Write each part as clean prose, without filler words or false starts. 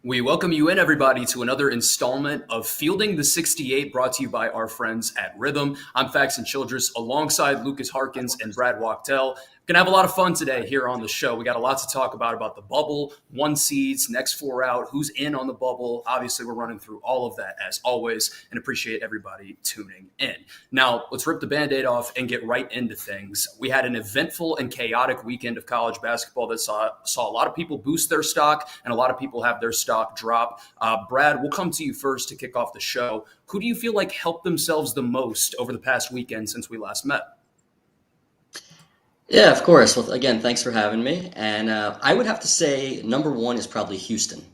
We welcome you in, everybody, to another installment of Fielding the 68, brought to you by our friends at Rhythm. I'm Faxon Childress, alongside Lukas, Harkins, and Brad Wachtel. Going to have a lot of fun today here on the show. We got a lot to talk about the bubble, one seeds, next four out, who's in on the bubble. Obviously, we're running through all of that as always, and appreciate everybody tuning in. Now, let's rip the Band-Aid off and get right into things. We had an eventful and chaotic weekend of college basketball that saw a lot of people boost their stock and a lot of people have their stock drop. Brad, we'll come to you first to kick off the show. Who do you feel like helped themselves the most over the past weekend since we last met? Yeah, of course. Well, again, thanks for having me. And I would have to say number one is probably Houston.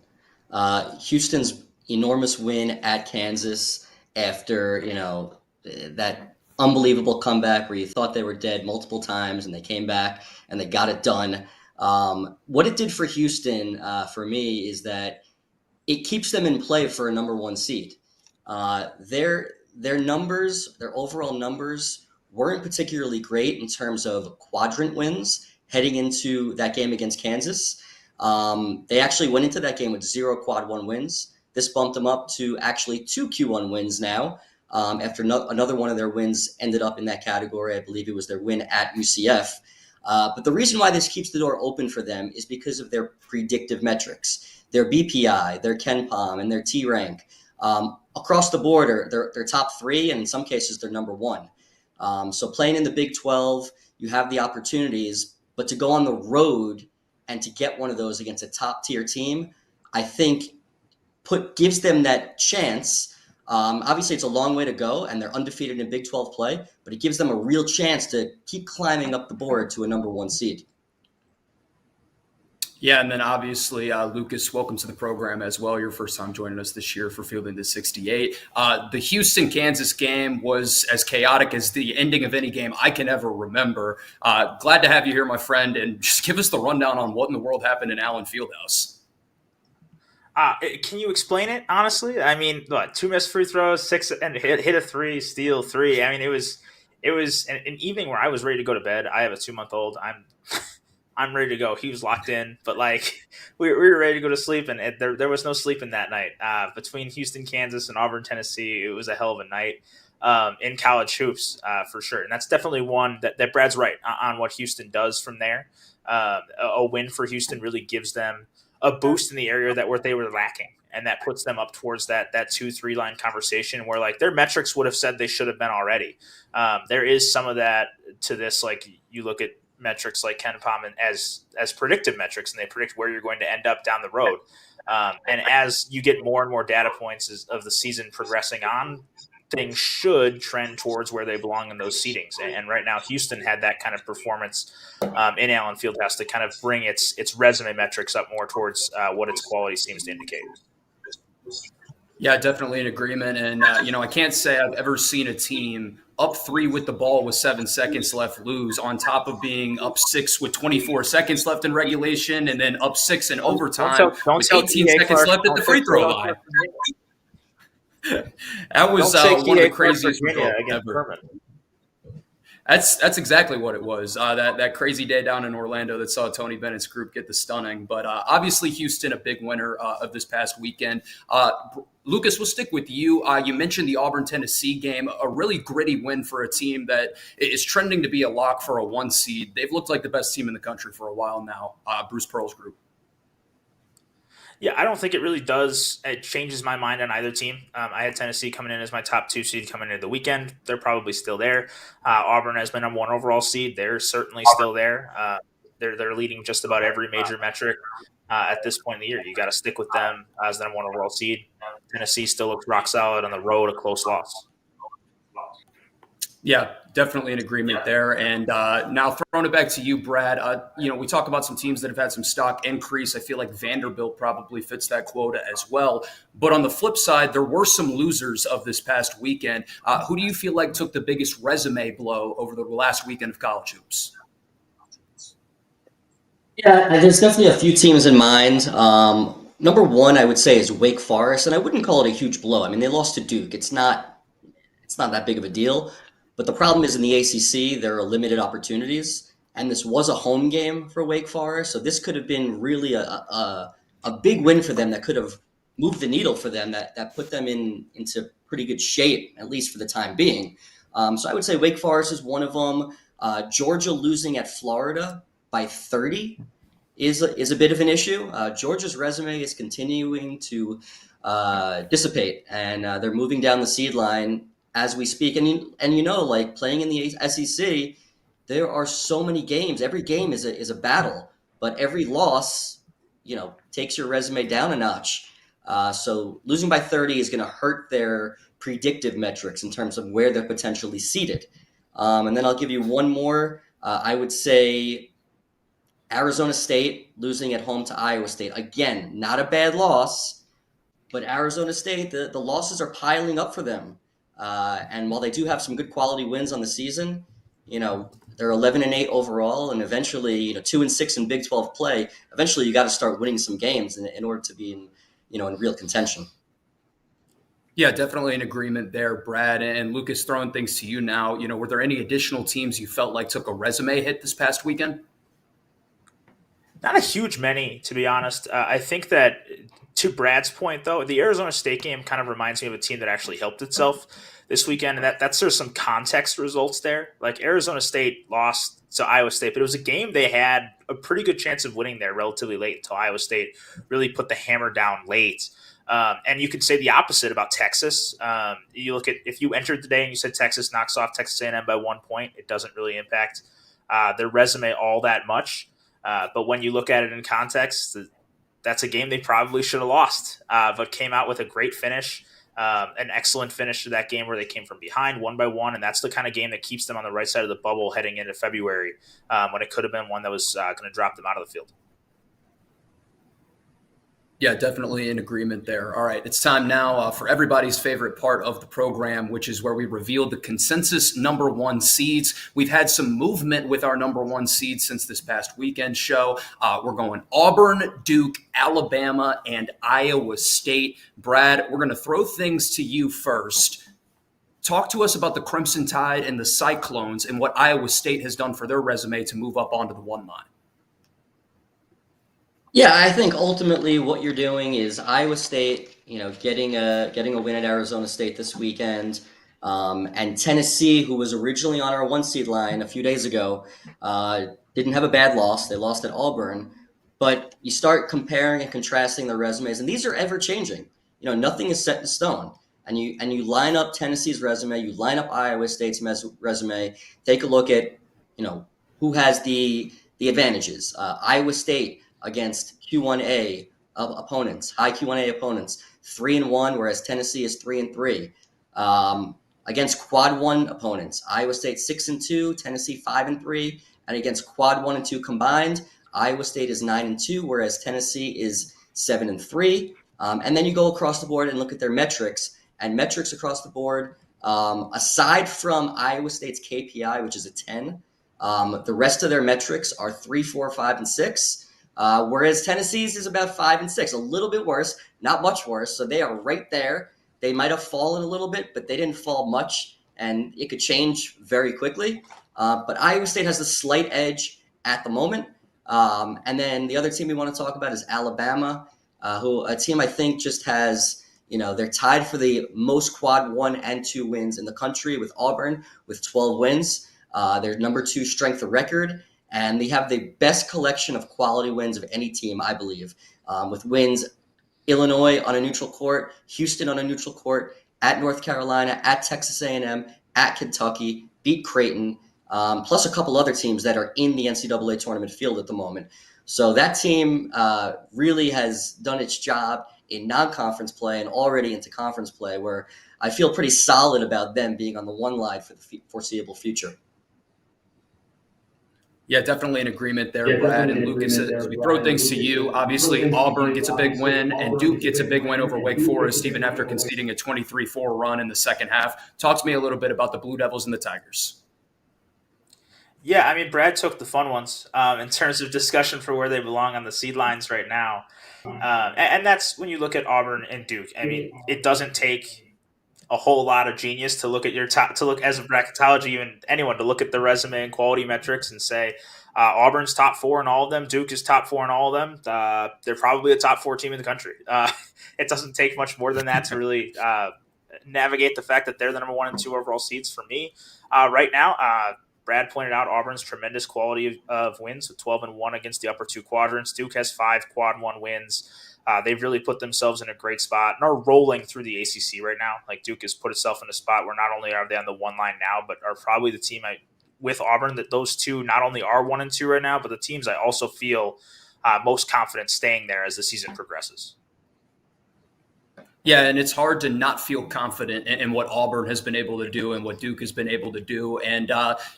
Houston's enormous win at Kansas after, that unbelievable comeback where you thought they were dead multiple times and they came back and they got it done. What it did for Houston, for me, is that it keeps them in play for a number one seed. Their numbers, their overall numbers, weren't particularly great in terms of quadrant wins heading into that game against Kansas. They actually went into that game with 0 quad one wins. This bumped them up to actually 2 Q1 wins now. After another one of their wins ended up in that category. I believe it was their win at UCF. But the reason why this keeps the door open for them is because of their predictive metrics, their BPI, their KenPom, and their T rank. Across the board, they're top 3, and in some cases, they're number 1. So playing in the Big 12, you have the opportunities, but to go on the road and to get one of those against a top tier team, I think gives them that chance. Obviously, it's a long way to go, and they're undefeated in Big 12 play, but it gives them a real chance to keep climbing up the board to a number one seed. Yeah, and then obviously, Lukas, welcome to the program as well. Your first time joining us this year for Fielding the 68. The Houston-Kansas game was as chaotic as the ending of any game I can ever remember. Glad to have you here, my friend, and just give us the rundown on what in the world happened in Allen Fieldhouse. Can you explain it, honestly? I mean, 2 missed free throws, 6 and hit a 3, steal 3. I mean, it was an evening where I was ready to go to bed. I have a 2-month-old. I'm ready to go. He was locked in, but we were ready to go to sleep, and there was no sleeping that night. Between Houston, Kansas, and Auburn, Tennessee, it was a hell of a night in college hoops for sure. And that's definitely one that Brad's right on what Houston does from there. A win for Houston really gives them a boost in the area where they were lacking, and that puts them up towards that 2-3 line conversation where their metrics would have said they should have been already. There is some of that to this. You look at metrics like KenPom and as predictive metrics, and they predict where you're going to end up down the road. And as you get more and more data points of the season progressing on, things should trend towards where they belong in those seedings. And right now, Houston had that kind of performance in Allen Fieldhouse to kind of bring its resume metrics up more towards what its quality seems to indicate. Yeah, definitely in agreement. And, I can't say I've ever seen a team up 3 with the ball with 7 seconds left lose, on top of being up 6 with 24 seconds left in regulation, and then up 6 in overtime with 18 seconds left at the free throw line. That was one of the craziest results ever. That's exactly what it was. That crazy day down in Orlando that saw Tony Bennett's group get the stunning. But obviously, Houston, a big winner of this past weekend. Lukas, we'll stick with you. You mentioned the Auburn-Tennessee game, a really gritty win for a team that is trending to be a lock for a 1 seed. They've looked like the best team in the country for a while now, Bruce Pearl's group. Yeah, I don't think it really does. It changes my mind on either team. I had Tennessee coming in as my top 2 seed coming into the weekend. They're probably still there. Auburn has been number 1 overall seed. They're certainly still there. They're leading just about every major metric at this point in the year. You got to stick with them as the number 1 overall seed. Tennessee still looks rock solid on the road, a close loss. Yeah, definitely in agreement there. And now throwing it back to you, Brad, we talk about some teams that have had some stock increase. I feel like Vanderbilt probably fits that quota as well. But on the flip side, there were some losers of this past weekend. Who do you feel like took the biggest resume blow over the last weekend of college hoops? Yeah, there's definitely a few teams in mind. Number 1, I would say, is Wake Forest, and I wouldn't call it a huge blow. I mean, they lost to Duke. It's not that big of a deal. But the problem is in the ACC, there are limited opportunities, and this was a home game for Wake Forest, so this could have been really a a big win for them that could have moved the needle for them, that put them into pretty good shape, at least for the time being. So I would say Wake Forest is one of them. Georgia losing at Florida by 30 is a bit of an issue. Georgia's resume is continuing to dissipate, and they're moving down the seed line as we speak. And like playing in the SEC, there are so many games. Every game is a battle, but every loss, takes your resume down a notch. So losing by 30 is going to hurt their predictive metrics in terms of where they're potentially seated. And then I'll give you one more. I would say Arizona State losing at home to Iowa State. Again, not a bad loss, but Arizona State, the losses are piling up for them. And while they do have some good quality wins on the season, they're 11-8 overall, and eventually, 2-6 in Big 12 play. Eventually, you got to start winning some games in order to be in real contention. Yeah, definitely an agreement there, Brad. And Lukas, throwing things to you now. Were there any additional teams you felt like took a resume hit this past weekend? Not a huge many, to be honest. I think that, to Brad's point, though, the Arizona State game kind of reminds me of a team that actually helped itself this weekend, and that's there's some context results there. Like, Arizona State lost to Iowa State, but it was a game they had a pretty good chance of winning there relatively late until Iowa State really put the hammer down late. And you could say the opposite about Texas. You look at, if you entered today and you said Texas knocks off Texas A&M by 1 point, it doesn't really impact their resume all that much. But when you look at it in context, that's a game they probably should have lost, but came out with a great finish, an excellent finish to that game where they came from behind 1-1. And that's the kind of game that keeps them on the right side of the bubble heading into February, when it could have been one that was going to drop them out of the field. Yeah, definitely in agreement there. All right, it's time now for everybody's favorite part of the program, which is where we reveal the consensus number one seeds. We've had some movement with our number one seeds since this past weekend show. We're going Auburn, Duke, Alabama, and Iowa State. Brad, we're going to throw things to you first. Talk to us about the Crimson Tide and the Cyclones and what Iowa State has done for their resume to move up onto the one line. Yeah, I think ultimately what you're doing is Iowa State, getting a win at Arizona State this weekend, and Tennessee, who was originally on our one seed line a few days ago, didn't have a bad loss. They lost at Auburn, but you start comparing and contrasting their resumes, and these are ever changing. Nothing is set in stone. And you line up Tennessee's resume, you line up Iowa State's resume. Take a look at who has the advantages. Iowa State against Q1A opponents, high Q1A opponents, 3-1, whereas Tennessee is 3-3. Against Quad 1 opponents, Iowa State 6-2, Tennessee 5-3, and against Quad 1 and 2 combined, Iowa State is 9-2, whereas Tennessee is 7-3. And then you go across the board and look at their metrics, and metrics across the board, aside from Iowa State's KPI, which is a 10, the rest of their metrics are 3, 4, 5, and 6. Whereas Tennessee's is about 5 and 6, a little bit worse, not much worse. So they are right there. They might have fallen a little bit, but they didn't fall much, and it could change very quickly. But Iowa State has a slight edge at the moment. And then the other team we want to talk about is Alabama, a team I think just has, they're tied for the most Quad 1 and 2 wins in the country with Auburn with 12 wins. They're number 2 strength of record. And they have the best collection of quality wins of any team, I believe, with wins Illinois on a neutral court, Houston on a neutral court, at North Carolina, at Texas A&M, at Kentucky, beat Creighton, plus a couple other teams that are in the NCAA tournament field at the moment. So that team really has done its job in non-conference play and already into conference play, where I feel pretty solid about them being on the one line for the foreseeable future. Yeah, definitely an agreement there, Brad. And Lukas, as we throw things to you, obviously Auburn gets a big win and Duke gets a big win over Wake Forest, even after conceding a 23-4 run in the second half. Talk to me a little bit about the Blue Devils and the Tigers. Yeah, I mean, Brad took the fun ones in terms of discussion for where they belong on the seed lines right now. And that's when you look at Auburn and Duke. I mean, it doesn't take a whole lot of genius to look at your top, to look as a bracketology, even anyone to look at the resume and quality metrics and say, Auburn's top 4 in all of them. Duke is top 4 in all of them. They're probably a top 4 team in the country. It doesn't take much more than that to really navigate the fact that they're the number 1 and 2 overall seeds for me right now. Brad pointed out Auburn's tremendous quality of wins with 12-1 against the upper 2 quadrants. Duke has 5 quad 1 wins. They've really put themselves in a great spot and are rolling through the ACC right now. Like, Duke has put itself in a spot where not only are they on the 1 line now, but are probably the team with Auburn that those two not only are 1 and 2 right now, but the teams I also feel most confident staying there as the season progresses. Yeah, and it's hard to not feel confident in what Auburn has been able to do and what Duke has been able to do. And,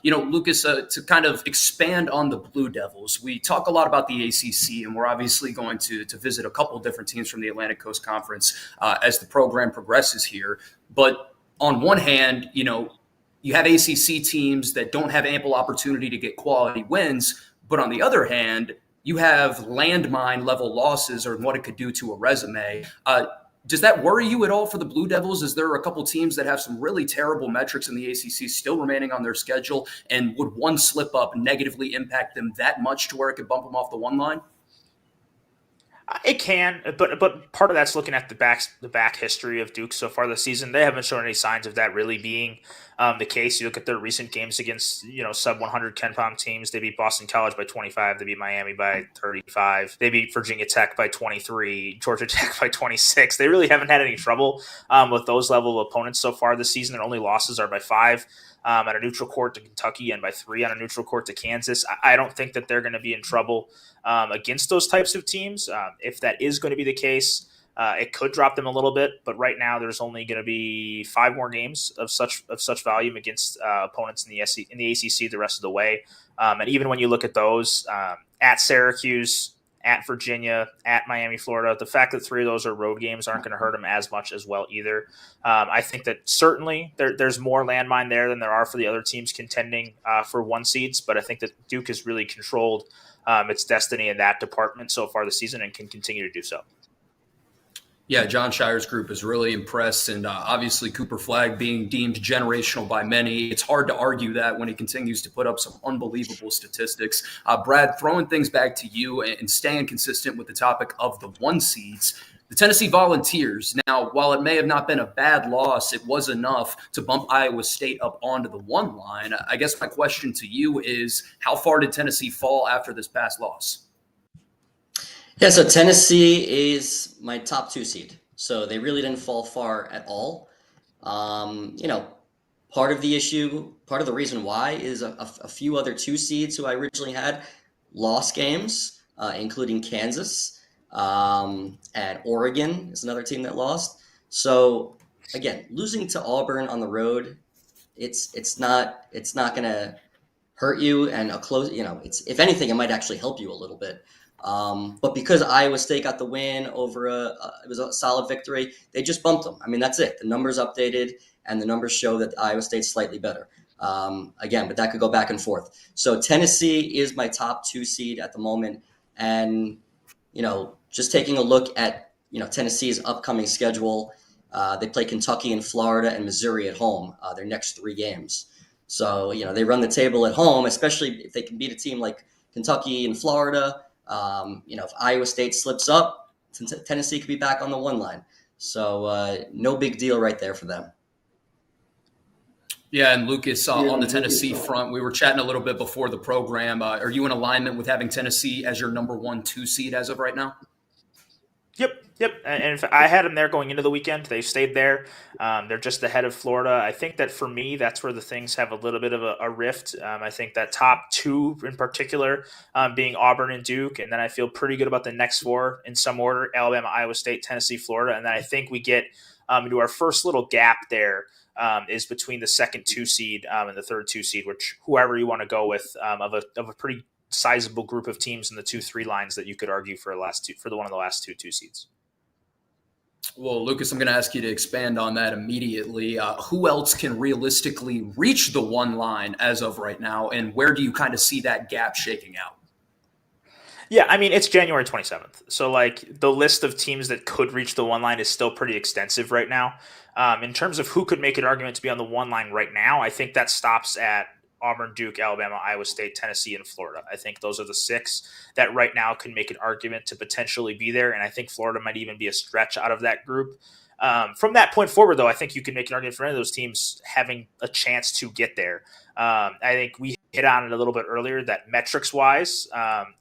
Lukas, to kind of expand on the Blue Devils, we talk a lot about the ACC, and we're obviously going to visit a couple of different teams from the Atlantic Coast Conference as the program progresses here. But on one hand, you have ACC teams that don't have ample opportunity to get quality wins. But on the other hand, you have landmine level losses or what it could do to a resume. Does that worry you at all for the Blue Devils? Is there a couple teams that have some really terrible metrics in the ACC still remaining on their schedule? And would one slip up negatively impact them that much to where it could bump them off the 1 line? It can, but part of that's looking at the back history of Duke so far this season. They haven't shown any signs of that really being the case. You look at their recent games against sub 100 KenPom teams. They beat Boston College by 25. They beat Miami by 35. They beat Virginia Tech by 23. Georgia Tech by 26. They really haven't had any trouble with those level of opponents so far this season. Their only losses are by 5. At a neutral court to Kentucky and by 3 on a neutral court to Kansas. I don't think that they're going to be in trouble against those types of teams. If that is going to be the case, it could drop them a little bit. But right now, there's only going to be 5 more games of such volume against opponents in the ACC the rest of the way. And even when you look at those at Syracuse, at Virginia, at Miami, Florida, the fact that 3 of those are road games aren't going to hurt them as much as well either. I think that certainly there's more landmine there than there are for the other teams contending for 1 seeds, but I think that Duke has really controlled its destiny in that department so far this season and can continue to do so. Yeah, John Shire's group is really impressed, and obviously Cooper Flagg being deemed generational by many. It's hard to argue that when he continues to put up some unbelievable statistics. Brad, throwing things back to you and staying consistent with the topic of the 1 seeds, the Tennessee Volunteers. Now, while it may have not been a bad loss, it was enough to bump Iowa State up onto the 1 line. I guess my question to you is, how far did Tennessee fall after this past loss? Yeah, so Tennessee is my top 2 seed. So they really didn't fall far at all. Part of the reason why is a few other 2 seeds who I originally had lost games, including Kansas, and Oregon is another team that lost. So again, losing to Auburn on the road, it's not going to hurt you, and if anything, it might actually help you a little bit. But because Iowa State got the win over it was a solid victory, they just bumped them. I mean, that's it. The numbers updated, and the numbers show that Iowa State's slightly better. Again, but that could go back and forth. So Tennessee is my top 2 seed at the moment. And, just taking a look at, Tennessee's upcoming schedule, they play Kentucky and Florida and Missouri at home, their next 3 games. So, they run the table at home, especially if they can beat a team like Kentucky and Florida. If Iowa State slips up, Tennessee could be back on the 1 line. So no big deal right there for them. Yeah, and Lukas, on the Tennessee front, we were chatting a little bit before the program. Are you in alignment with having Tennessee as your number 1, 2 seed as of right now? Yep. And if I had them there going into the weekend. They've stayed there. They're just ahead of Florida. I think that for me, that's where the things have a little bit of a rift. I think that top 2 in particular being Auburn and Duke. And then I feel pretty good about the next 4 in some order: Alabama, Iowa State, Tennessee, Florida. And then I think we get into our first little gap there is between the second 2 seed and the third 2 seed, which whoever you want to go with of a pretty sizable group of teams in the 2-3 lines that you could argue for one of the last 2 seeds. Well, Lukas, I'm going to ask you to expand on that immediately. Who else can realistically reach the 1 line as of right now, and where do you kind of see that gap shaking out? Yeah, I mean, it's January 27th. So, the list of teams that could reach the 1 line is still pretty extensive right now. In terms of who could make an argument to be on the 1 line right now, I think that stops at Auburn, Duke, Alabama, Iowa State, Tennessee, and Florida. I think those are the 6 that right now can make an argument to potentially be there, and I think Florida might even be a stretch out of that group. From that point forward, though, I think you can make an argument for any of those teams having a chance to get there. I think we hit on it a little bit earlier that metrics-wise,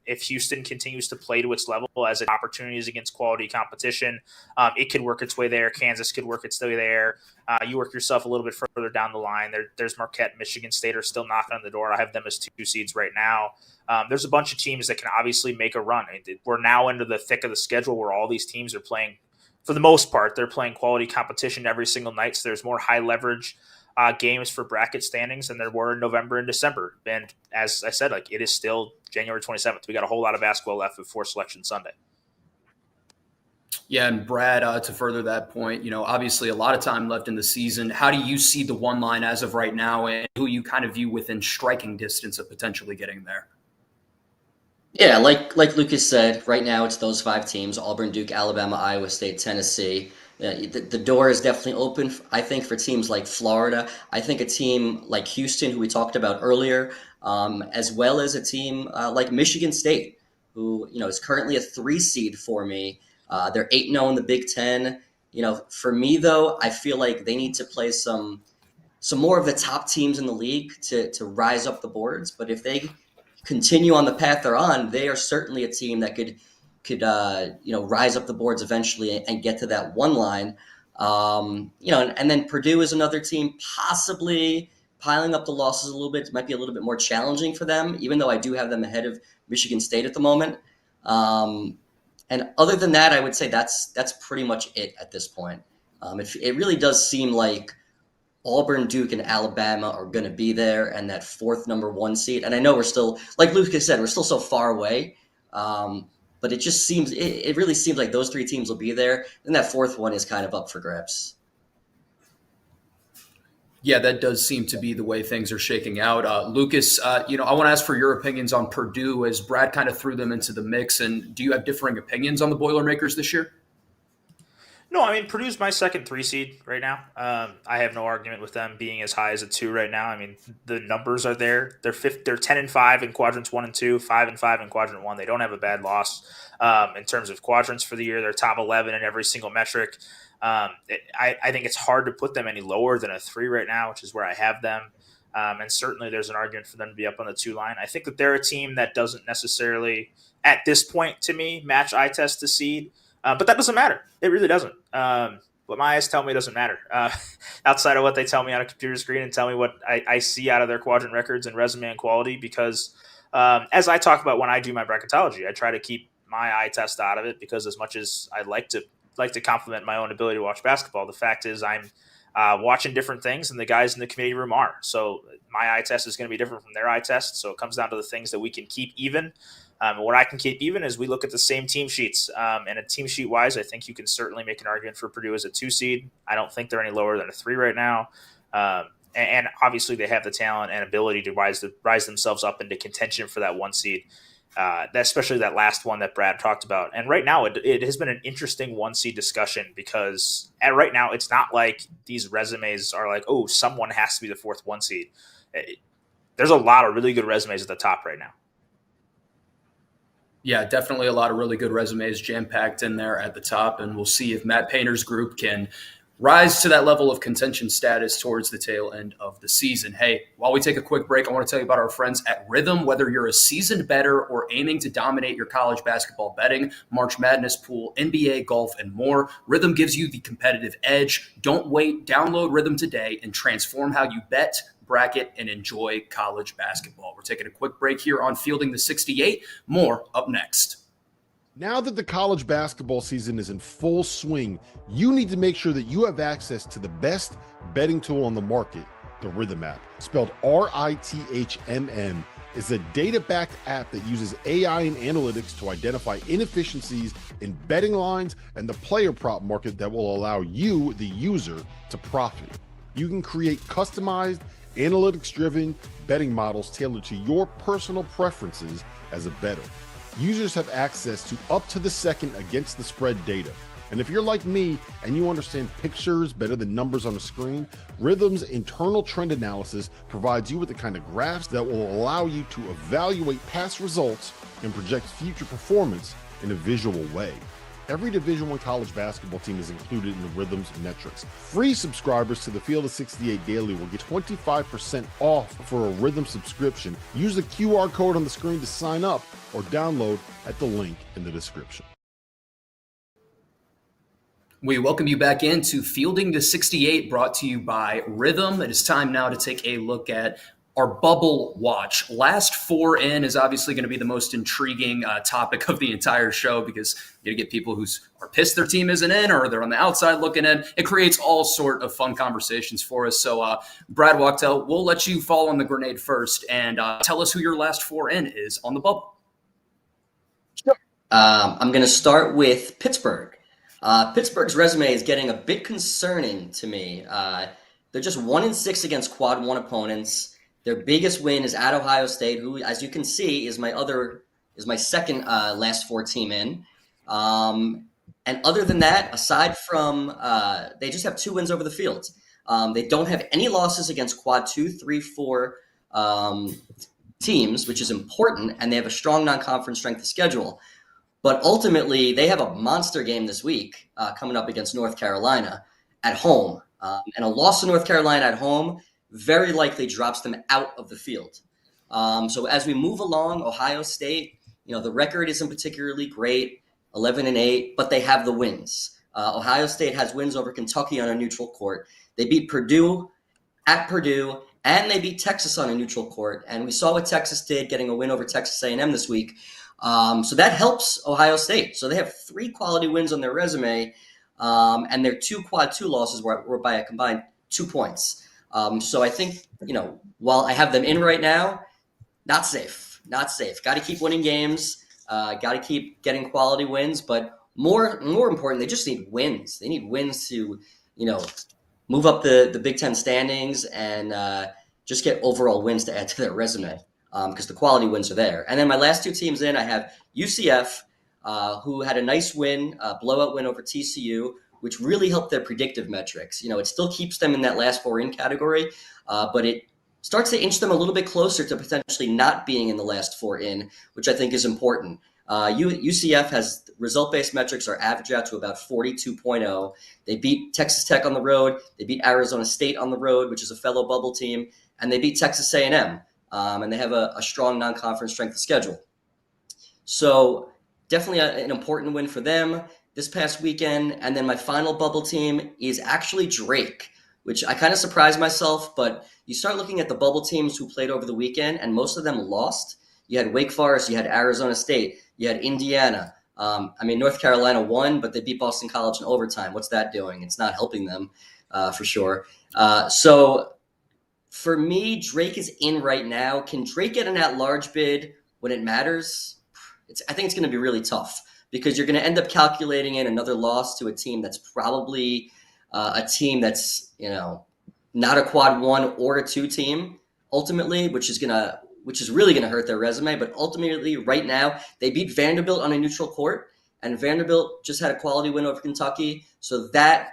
if Houston continues to play to its level as it opportunities against quality competition, it could work its way there. Kansas could work its way there. You work yourself a little bit further down the line. There's Marquette, Michigan State are still knocking on the door. I have them as 2 seeds right now. There's a bunch of teams that can obviously make a run. We're now into the thick of the schedule where all these teams are playing. For the most part, they're playing quality competition every single night, so there's more high leverage games for bracket standings than there were in November and December. And as I said, it is still January 27th. We got a whole lot of basketball left before Selection Sunday. Yeah, and Brad, to further that point, obviously a lot of time left in the season. How do you see the one line as of right now, and who you kind of view within striking distance of potentially getting there? Yeah, like Lukas said, right now it's those 5 teams: Auburn, Duke, Alabama, Iowa State, Tennessee. The door is definitely open, I think, for teams like Florida. I think a team like Houston, who we talked about earlier, as well as a team like Michigan State, who is currently a 3 seed for me. They're 8-0 in the Big Ten. For me though, I feel like they need to play some more of the top teams in the league to rise up the boards. But if they continue on the path they're on, they are certainly a team that could rise up the boards eventually and get to that one line. And then Purdue is another team possibly piling up the losses a little bit. It might be a little bit more challenging for them, even though I do have them ahead of Michigan State at the moment. And other than that, I would say that's pretty much it at this point. It really does seem like Auburn, Duke, and Alabama are going to be there, and that 4th number 1 seed. And I know we're still, like Lukas said, we're still so far away. But it just seems, it really seems like those 3 teams will be there. And that 4th one is kind of up for grabs. Yeah, that does seem to be the way things are shaking out. Lukas, I want to ask for your opinions on Purdue as Brad kind of threw them into the mix. And do you have differing opinions on the Boilermakers this year? No, I mean, Purdue's my second 3 seed right now. I have no argument with them being as high as a 2 right now. I mean, the numbers are there. They're 10-5 in quadrants 1 and 2, 5-5 in quadrant 1. They don't have a bad loss in terms of quadrants for the year. They're top 11 in every single metric. I think it's hard to put them any lower than a 3 right now, which is where I have them. And certainly there's an argument for them to be up on the 2 line. I think that they're a team that doesn't necessarily, at this point to me, match eye test to seed. But that doesn't matter. It really doesn't. What my eyes tell me doesn't matter. Outside of what they tell me on a computer screen and tell me what I see out of their quadrant records and resume and quality, because as I talk about when I do my bracketology, I try to keep my eye test out of it, because as much as I like to compliment my own ability to watch basketball, the fact is I'm watching different things and the guys in the committee room are. So my eye test is going to be different from their eye test. So it comes down to the things that we can keep even. What I can keep even is we look at the same team sheets. And a team sheet wise, I think you can certainly make an argument for Purdue as a 2 seed. I don't think they're any lower than a 3 right now. And obviously they have the talent and ability to rise themselves up into contention for that 1 seed. Especially that last one that Brad talked about. And right now it has been an interesting 1 seed discussion, because right now it's not like these resumes are like, oh, someone has to be the 4th 1 seed. There's a lot of really good resumes at the top right now. Yeah, definitely a lot of really good resumes jam-packed in there at the top, and we'll see if Matt Painter's group can rise to that level of contention status towards the tail end of the season. Hey, while we take a quick break, I want to tell you about our friends at Rhythm. Whether you're a seasoned bettor or aiming to dominate your college basketball betting, March Madness pool, NBA, golf, and more, Rhythm gives you the competitive edge. Don't wait. Download Rhythm today and transform how you bet, bracket, and enjoy college basketball. We're taking a quick break here on Fielding the 68. More up next. Now that the college basketball season is in full swing, you need to make sure that you have access to the best betting tool on the market, the Rhythm app. Spelled RITHMN, is a data-backed app that uses AI and analytics to identify inefficiencies in betting lines and the player prop market that will allow you, the user, to profit. You can create customized, analytics-driven betting models tailored to your personal preferences as a bettor. Users have access to up-to-the-second against-the-spread data, And if you're like me and you understand pictures better than numbers on a screen, Rhythm's internal trend analysis provides you with the kind of graphs that will allow you to evaluate past results and project future performance in a visual way. Every Division I college basketball team is included in Rhythm's metrics. Free subscribers to the Field of 68 Daily will get 25% off for a Rhythm subscription. Use the QR code on the screen to sign up or download at the link in the description. We welcome you back into Fielding the 68, brought to you by Rhythm. It is time now to take a look at our bubble watch. Last four in is obviously going to be the most intriguing topic of the entire show, because you get people who are pissed their team isn't in, or they're on the outside looking in. It creates all sort of fun conversations for us. So Brad Wachtel, we'll let you fall on the grenade first and tell us who your last four in is on the bubble. I'm going to start with Pittsburgh. Pittsburgh's resume is getting a bit concerning to me. They're just 1-6 against quad one opponents. Their biggest win is at Ohio State, who, as you can see, is my second last four team in. And other than that, aside from they just have 2 wins over the field. They don't have any losses against quad 2, 3, 4 teams, which is important, and they have a strong non-conference strength of schedule. But ultimately, they have a monster game this week coming up against North Carolina at home. And a loss to North Carolina at home very likely drops them out of the field. So as we move along, Ohio State, the record isn't particularly great, 11-8, but they have the wins. Ohio State has wins over Kentucky on a neutral court. They beat Purdue at Purdue, and they beat Texas on a neutral court. And we saw what Texas did, getting a win over Texas A&M this week. So that helps Ohio State. So they have 3 quality wins on their resume, and their 2 quad 2 losses were by a combined 2 points. So I think, while I have them in right now, not safe. Got to keep winning games. Got to keep getting quality wins. But more important, they just need wins. They need wins to, move up the Big Ten standings and just get overall wins to add to their resume. Because the quality wins are there. And then my last 2 teams in, I have UCF, who had a nice win, blowout win over TCU, which really helped their predictive metrics. It still keeps them in that last 4 in category, but it starts to inch them a little bit closer to potentially not being in the last 4 in, which I think is important. UCF has result-based metrics are average out to about 42.0. They beat Texas Tech on the road. They beat Arizona State on the road, which is a fellow bubble team, and they beat Texas A&M. And they have a strong non-conference strength of schedule. So definitely an important win for them this past weekend. And then my final bubble team is actually Drake, which I kind of surprised myself. But you start looking at the bubble teams who played over the weekend, and most of them lost. You had Wake Forest, you had Arizona State, you had Indiana. North Carolina won, but they beat Boston College in overtime. What's that doing? It's not helping them for sure. So for me, Drake is in right now. Can Drake get an at-large bid when it matters? I think it's going to be really tough, because you're going to end up calculating in another loss to a team that's probably a team that's not a quad 1 or a 2 team ultimately, which is really going to hurt their resume. But ultimately, right now, they beat Vanderbilt on a neutral court, and Vanderbilt just had a quality win over Kentucky, so that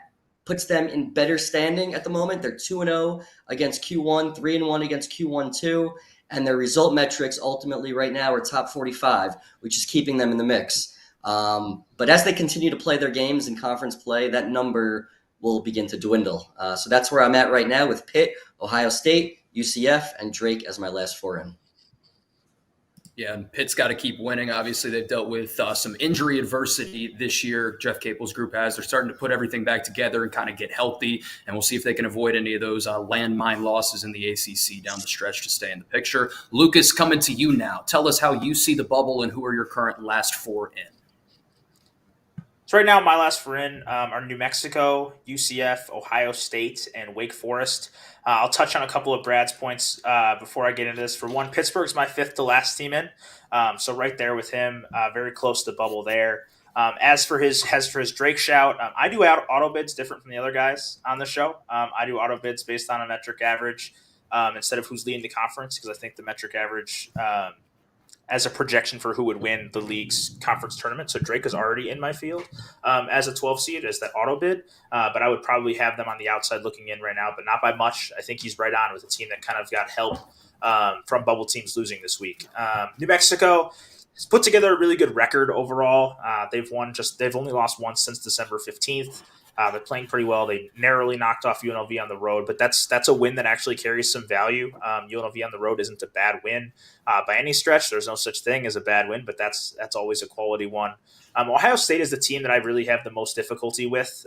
puts them in better standing at the moment. They're 2-0 against Q1, 3-1 against Q1-2, and their result metrics ultimately right now are top 45, which is keeping them in the mix. But as they continue to play their games in conference play, that number will begin to dwindle. So that's where I'm at right now with Pitt, Ohio State, UCF, and Drake as my last 4 in. Yeah, and Pitt's got to keep winning. Obviously, they've dealt with some injury adversity this year. Jeff Capel's group has. They're starting to put everything back together and kind of get healthy, and we'll see if they can avoid any of those landmine losses in the ACC down the stretch to stay in the picture. Lukas, coming to you now. Tell us how you see the bubble and who are your current last 4 in. So right now, my last 4 in are New Mexico, UCF, Ohio State, and Wake Forest. I'll touch on a couple of Brad's points before I get into this. For one, Pittsburgh's my 5th to last team in, so right there with him, very close to the bubble there. As for his Drake shout, I do auto bids different from the other guys on the show. I do auto bids based on a metric average instead of who's leading the conference, because I think the metric average as a projection for who would win the league's conference tournament. So Drake is already in my field as a 12 seed, as that auto bid. But I would probably have them on the outside looking in right now, but not by much. I think he's right on with a team that kind of got help from bubble teams losing this week. New Mexico has put together a really good record overall. They've only lost once since December 15th. They're playing pretty well. They narrowly knocked off UNLV on the road, but that's a win that actually carries some value. UNLV on the road isn't a bad win by any stretch. There's no such thing as a bad win, but that's always a quality one. Ohio State is the team that I really have the most difficulty with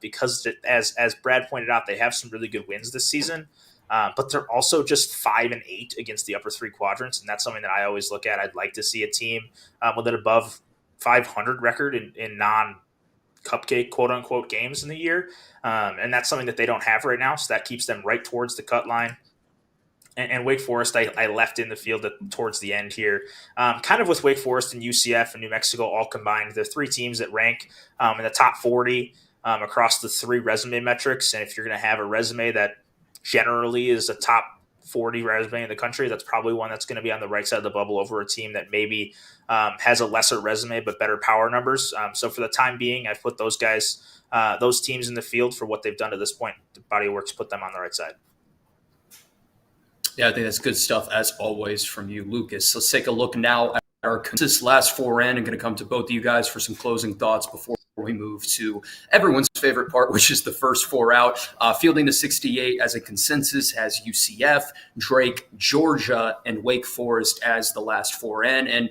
because, as Brad pointed out, they have some really good wins this season, but they're also just 5-8 against the upper three quadrants, and that's something that I always look at. I'd like to see a team with an above 500 record in non-cupcake, quote-unquote, games in the year, and that's something that they don't have right now, so that keeps them right towards the cut line. And Wake Forest, I left in the field towards the end here. Kind of with Wake Forest and UCF and New Mexico all combined, they're three teams that rank in the top 40 across the three resume metrics. And if you're going to have a resume that generally is a top 40 resume in the country, that's probably one that's going to be on the right side of the bubble over a team that maybe has a lesser resume but better power numbers. So for the time being, I've put those teams in the field for what they've done to this point. The body of work's put them on the right side. Yeah, I think that's good stuff, as always, from you, Lukas. Let's take a look now at our last four in. I'm going to come to both of you guys for some closing thoughts before we move to everyone's favorite part, which is the first four out. Fielding the 68 as a consensus has UCF, Drake, Georgia, and Wake Forest as the last four in. And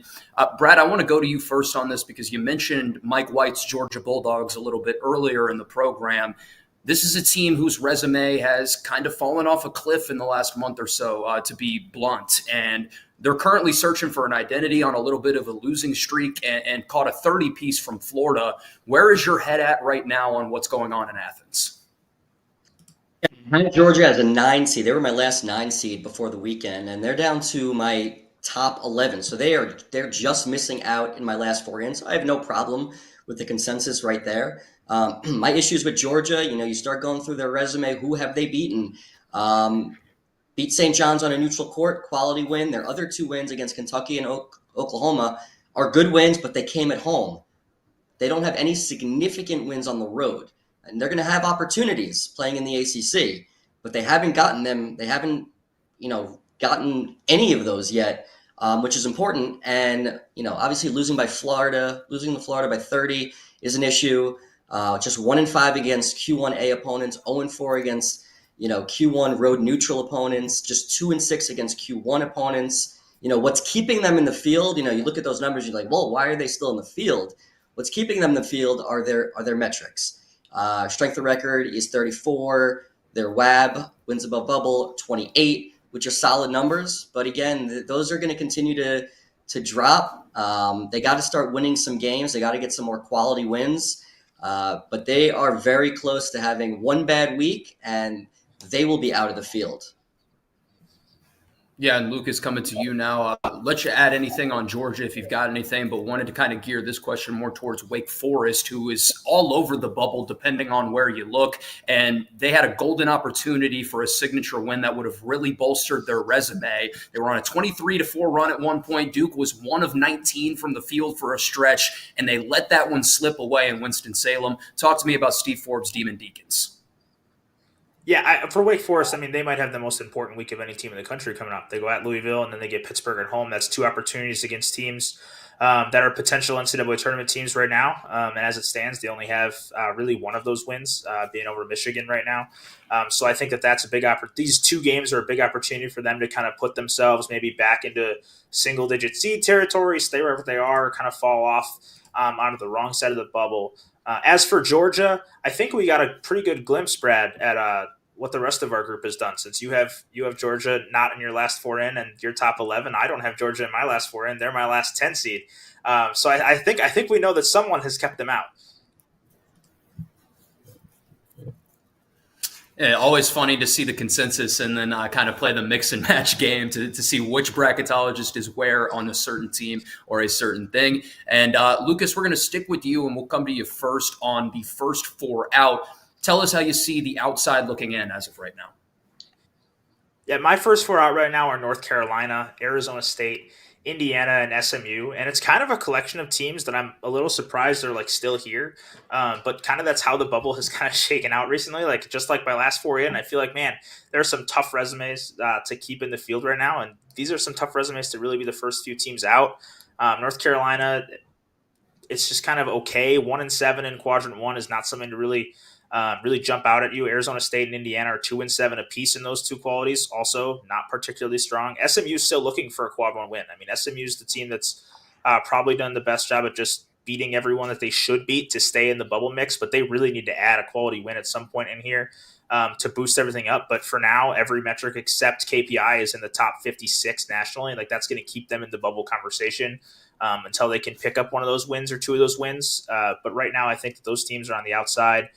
Brad, I want to go to you first on this because you mentioned Mike White's Georgia Bulldogs a little bit earlier in the program. This is a team whose resume has kind of fallen off a cliff in the last month or so, to be blunt. And they're currently searching for an identity on a little bit of a losing streak and caught a 30-piece from Florida. Where is your head at right now on what's going on in Athens? I had Georgia as a 9 seed. They were my last 9 seed before the weekend, and they're down to my top 11. So they're just missing out in my last four in. So I have no problem with the consensus right there. My issues with Georgia, you start going through their resume. Who have they beaten? Beat St. John's on a neutral court, quality win. Their other two wins against Kentucky and Oklahoma are good wins, but they came at home. They don't have any significant wins on the road. And they're going to have opportunities playing in the ACC, but they haven't gotten them. They haven't, gotten any of those yet, which is important. And, obviously losing to Florida by 30 is an issue. Just 1-5 against Q1A opponents, 0-4 against, Q1 road neutral opponents, just 2-6 against Q1 opponents. What's keeping them in the field? You look at those numbers, you're like, well, why are they still in the field? What's keeping them in the field are their metrics. Strength of record is 34. Their WAB, wins above bubble, 28, which are solid numbers. But again, those are going to continue to drop. They got to start winning some games. They got to get some more quality wins. But they are very close to having one bad week, and they will be out of the field. Yeah, and Lukas, coming to you now. Let you add anything on Georgia if you've got anything, but wanted to kind of gear this question more towards Wake Forest, who is all over the bubble depending on where you look. And they had a golden opportunity for a signature win that would have really bolstered their resume. They were on a 23-4 run at one point. Duke was 1 of 19 from the field for a stretch, and they let that one slip away in Winston-Salem. Talk to me about Steve Forbes' Demon Deacons. Yeah, for Wake Forest, they might have the most important week of any team in the country coming up. They go at Louisville, and then they get Pittsburgh at home. That's two opportunities against teams that are potential NCAA tournament teams right now. And as it stands, they only have really one of those wins, being over Michigan right now. So I think that's a big opportunity. These two games are a big opportunity for them to kind of put themselves maybe back into single-digit seed territory, stay wherever they are, kind of fall off onto the wrong side of the bubble. As for Georgia, I think we got a pretty good glimpse, Brad, at what the rest of our group has done. Since you have Georgia not in your last four in and your top 11, I don't have Georgia in my last four in. They're my last 10 seed. So I think we know that someone has kept them out. Yeah, always funny to see the consensus and then kind of play the mix and match game to see which bracketologist is where on a certain team or a certain thing. And Lukas, we're going to stick with you and we'll come to you first on the first four out. Tell us how you see the outside looking in as of right now. Yeah, my first four out right now are North Carolina, Arizona State, Indiana and SMU, and it's kind of a collection of teams that I'm a little surprised they're like still here. But kind of that's how the bubble has kind of shaken out recently. Like just like my last four in, I feel like, man, there are some tough resumes to keep in the field right now, and these are some tough resumes to really be the first few teams out. North Carolina, it's just kind of okay. 1-7 in quadrant one is not something to really jump out at you. Arizona State and Indiana are 2-7 apiece in those two qualities. Also not particularly strong. SMU is still looking for a quad one win. I mean, SMU is the team that's probably done the best job at just beating everyone that they should beat to stay in the bubble mix, but they really need to add a quality win at some point in here to boost everything up. But for now, every metric except KPI is in the top 56 nationally. Like that's going to keep them in the bubble conversation until they can pick up one of those wins or two of those wins. But right now, I think that those teams are on the outside.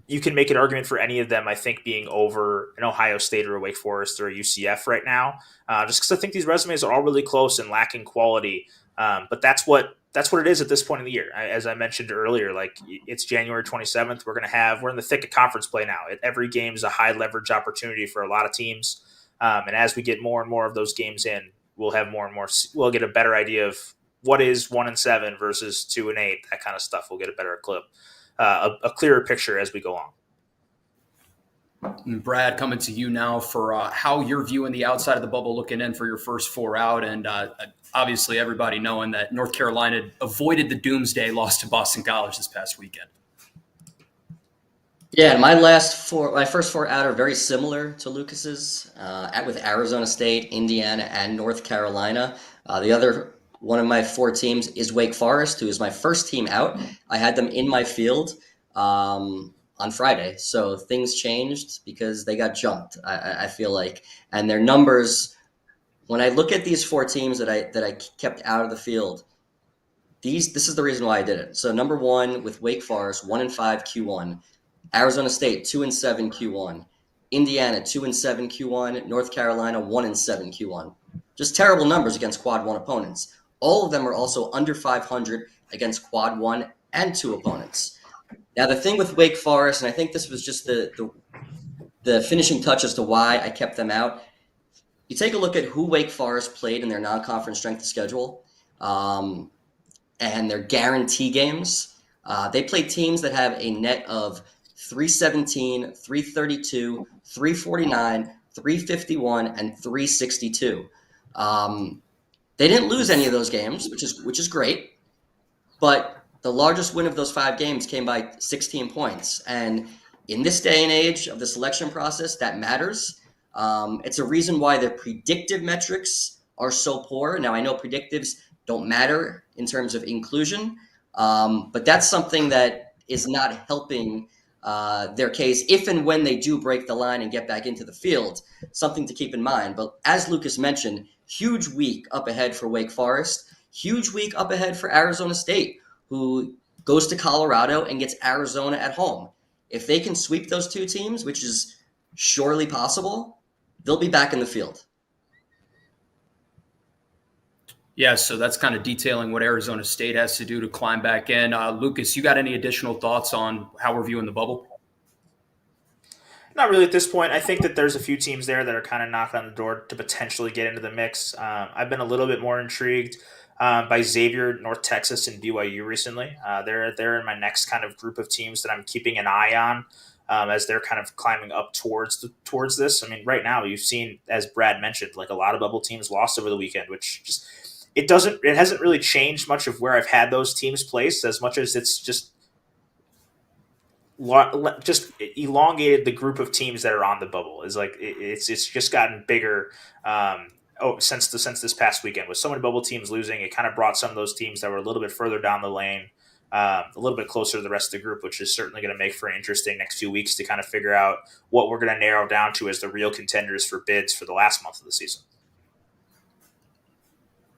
You can make an argument for any of them, I think, being over an Ohio State or a Wake Forest or a UCF right now, just because I think these resumes are all really close and lacking quality. But that's what it is at this point in the year. As I mentioned earlier, like it's January 27th. We're in the thick of conference play now. Every game is a high leverage opportunity for a lot of teams. And as we get more and more of those games in, we'll have more and more. We'll get a better idea of what is 1-7 versus 2-8. That kind of stuff. We'll get a better clip. A clearer picture as we go on. And Brad, coming to you now for how you're viewing the outside of the bubble looking in for your first four out. And obviously everybody knowing that North Carolina avoided the doomsday loss to Boston College this past weekend. Yeah, my first four out are very similar to Lukas's, with Arizona State, Indiana, and North Carolina. The other one of my four teams is Wake Forest, who is my first team out. I had them in my field on Friday. So things changed because they got jumped, I feel like. And their numbers, when I look at these four teams that I kept out of the field, this is the reason why I did it. So number one with Wake Forest, 1-5 Q1. Arizona State, 2-7 Q1. Indiana, 2-7 Q1. North Carolina, 1-7 Q1. Just terrible numbers against quad one opponents. All of them are also under 500 against quad one and two opponents. Now, the thing with Wake Forest, and I think this was just the finishing touch as to why I kept them out. You take a look at who Wake Forest played in their non-conference strength of schedule and their guarantee games. They played teams that have a net of 317, 332, 349, 351, and 362. They didn't lose any of those games, which is great, but the largest win of those 5 games came by 16 points. And in this day and age of the selection process, that matters. It's a reason why their predictive metrics are so poor. Now, I know predictives don't matter in terms of inclusion, but that's something that is not helping their case if and when they do break the line and get back into the field. Something to keep in mind. But as Lukas mentioned, huge week up ahead for Wake Forest, huge week up ahead for Arizona State, who goes to Colorado and gets Arizona at home. If they can sweep those two teams, which is surely possible, they'll be back in the field. Yeah, so that's kind of detailing what Arizona State has to do to climb back in. Lukas, you got any additional thoughts on how we're viewing the bubble? Not really at this point. I think that there's a few teams there that are kind of knocking on the door to potentially get into the mix. I've been a little bit more intrigued by Xavier, North Texas, and BYU recently. They're in my next kind of group of teams that I'm keeping an eye on as they're kind of climbing up towards this. I mean, right now you've seen, as Brad mentioned, like a lot of bubble teams lost over the weekend, which just it hasn't really changed much of where I've had those teams placed as much as it's just elongated the group of teams that are on the bubble. Is like it's just gotten bigger since this past weekend with so many bubble teams losing. It kind of brought some of those teams that were a little bit further down the lane a little bit closer to the rest of the group, which is certainly going to make for an interesting next few weeks to kind of figure out what we're going to narrow down to as the real contenders for bids for the last month of the season.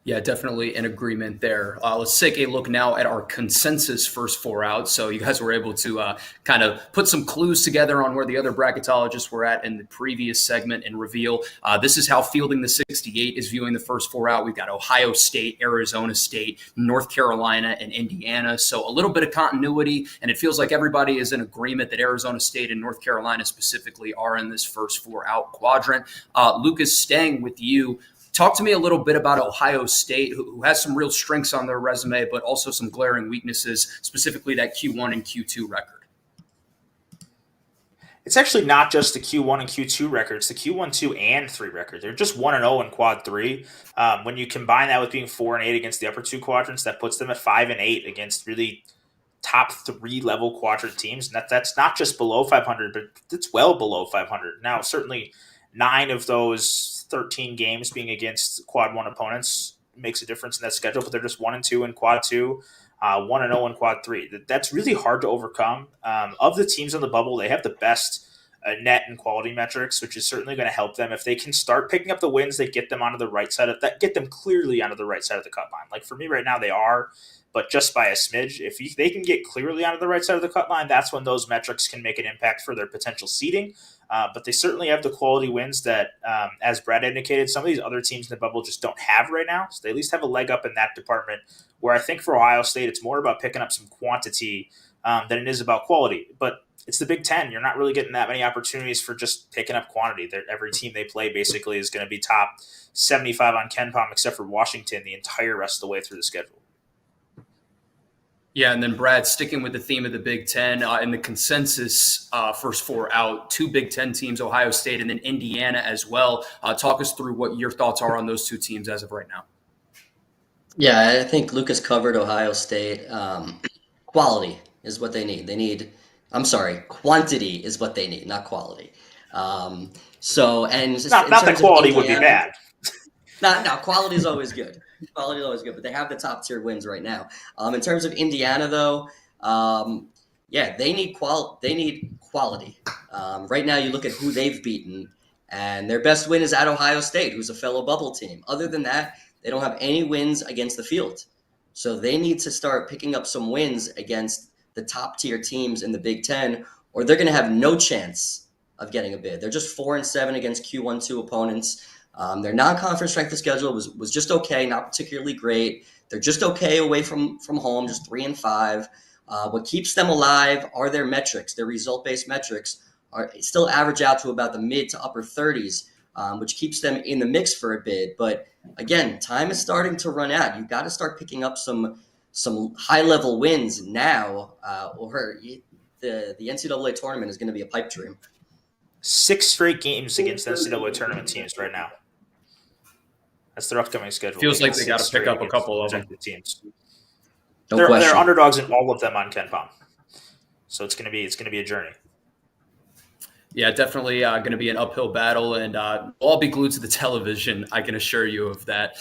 Yeah, definitely an agreement there. Let's take a look now at our consensus first 4 out. So you guys were able to kind of put some clues together on where the other bracketologists were at in the previous segment and reveal. This is how Fielding the 68 is viewing the first 4 out. We've got Ohio State, Arizona State, North Carolina, and Indiana. So a little bit of continuity, and it feels like everybody is in agreement that Arizona State and North Carolina specifically are in this first 4 out quadrant. Lukas, staying with you, Talk to me a little bit about Ohio State, who has some real strengths on their resume, but also some glaring weaknesses, specifically that Q1 and Q2 record. It's actually not just the Q1 and Q2 records, the Q1, 2, and 3 record. They're just 1-0 in quad 3. When you combine that with being 4-8 against the upper two quadrants, that puts them at 5-8 against really top 3 level quadrant teams. And that's not just below 500, but it's well below 500. Now, certainly 9 of those 13 games being against quad 1 opponents makes a difference in that schedule, but they're just 1-2 in quad 2. 1-0 in quad 3. That's really hard to overcome. Of the teams on the bubble, they have the best net and quality metrics, which is certainly going to help them. If they can start picking up the wins, they get them onto the right side of that, get them clearly onto the right side of the cut line. Like for me right now, they are, but just by a smidge. If they can get clearly onto the right side of the cut line, that's when those metrics can make an impact for their potential seeding. But they certainly have the quality wins that, as Brad indicated, some of these other teams in the bubble just don't have right now. So they at least have a leg up in that department, where I think for Ohio State, it's more about picking up some quantity than it is about quality. But it's the Big Ten. You're not really getting that many opportunities for just picking up quantity. Every team they play basically is going to be top 75 on KenPom, except for Washington, the entire rest of the way through the schedule. Yeah, and then Brad, sticking with the theme of the Big Ten, in the consensus first 4 out, 2 Big Ten teams, Ohio State and then Indiana as well. Talk us through what your thoughts are on those 2 teams as of right now. Yeah, I think Lukas covered Ohio State. Quality is what they need. Quantity is what they need, not quality. Not that quality would be bad. No, quality is always good. Quality is always good, but they have the top tier wins right now. In terms of Indiana, though, they need quality. Right now, you look at who they've beaten, and their best win is at Ohio State, who's a fellow bubble team. Other than that, they don't have any wins against the field. So they need to start picking up some wins against the top tier teams in the Big Ten, or they're going to have no chance of getting a bid. They're just 4-7 against Q1, 2 opponents. Their non-conference strength of schedule was just okay, not particularly great. They're just okay away from home, just 3-5. What keeps them alive are their metrics. Their result-based metrics are still average out to about the mid to upper 30s, which keeps them in the mix for a bid. But again, time is starting to run out. You've got to start picking up some high-level wins now, or the NCAA tournament is going to be a pipe dream. 6 straight games against NCAA tournament teams right now. That's their upcoming schedule. Feels like they got to pick up a couple of them. Teams. No question. They're underdogs in all of them on KenPom. So it's going to be a journey. Yeah, definitely going to be an uphill battle, and we'll all be glued to the television. I can assure you of that.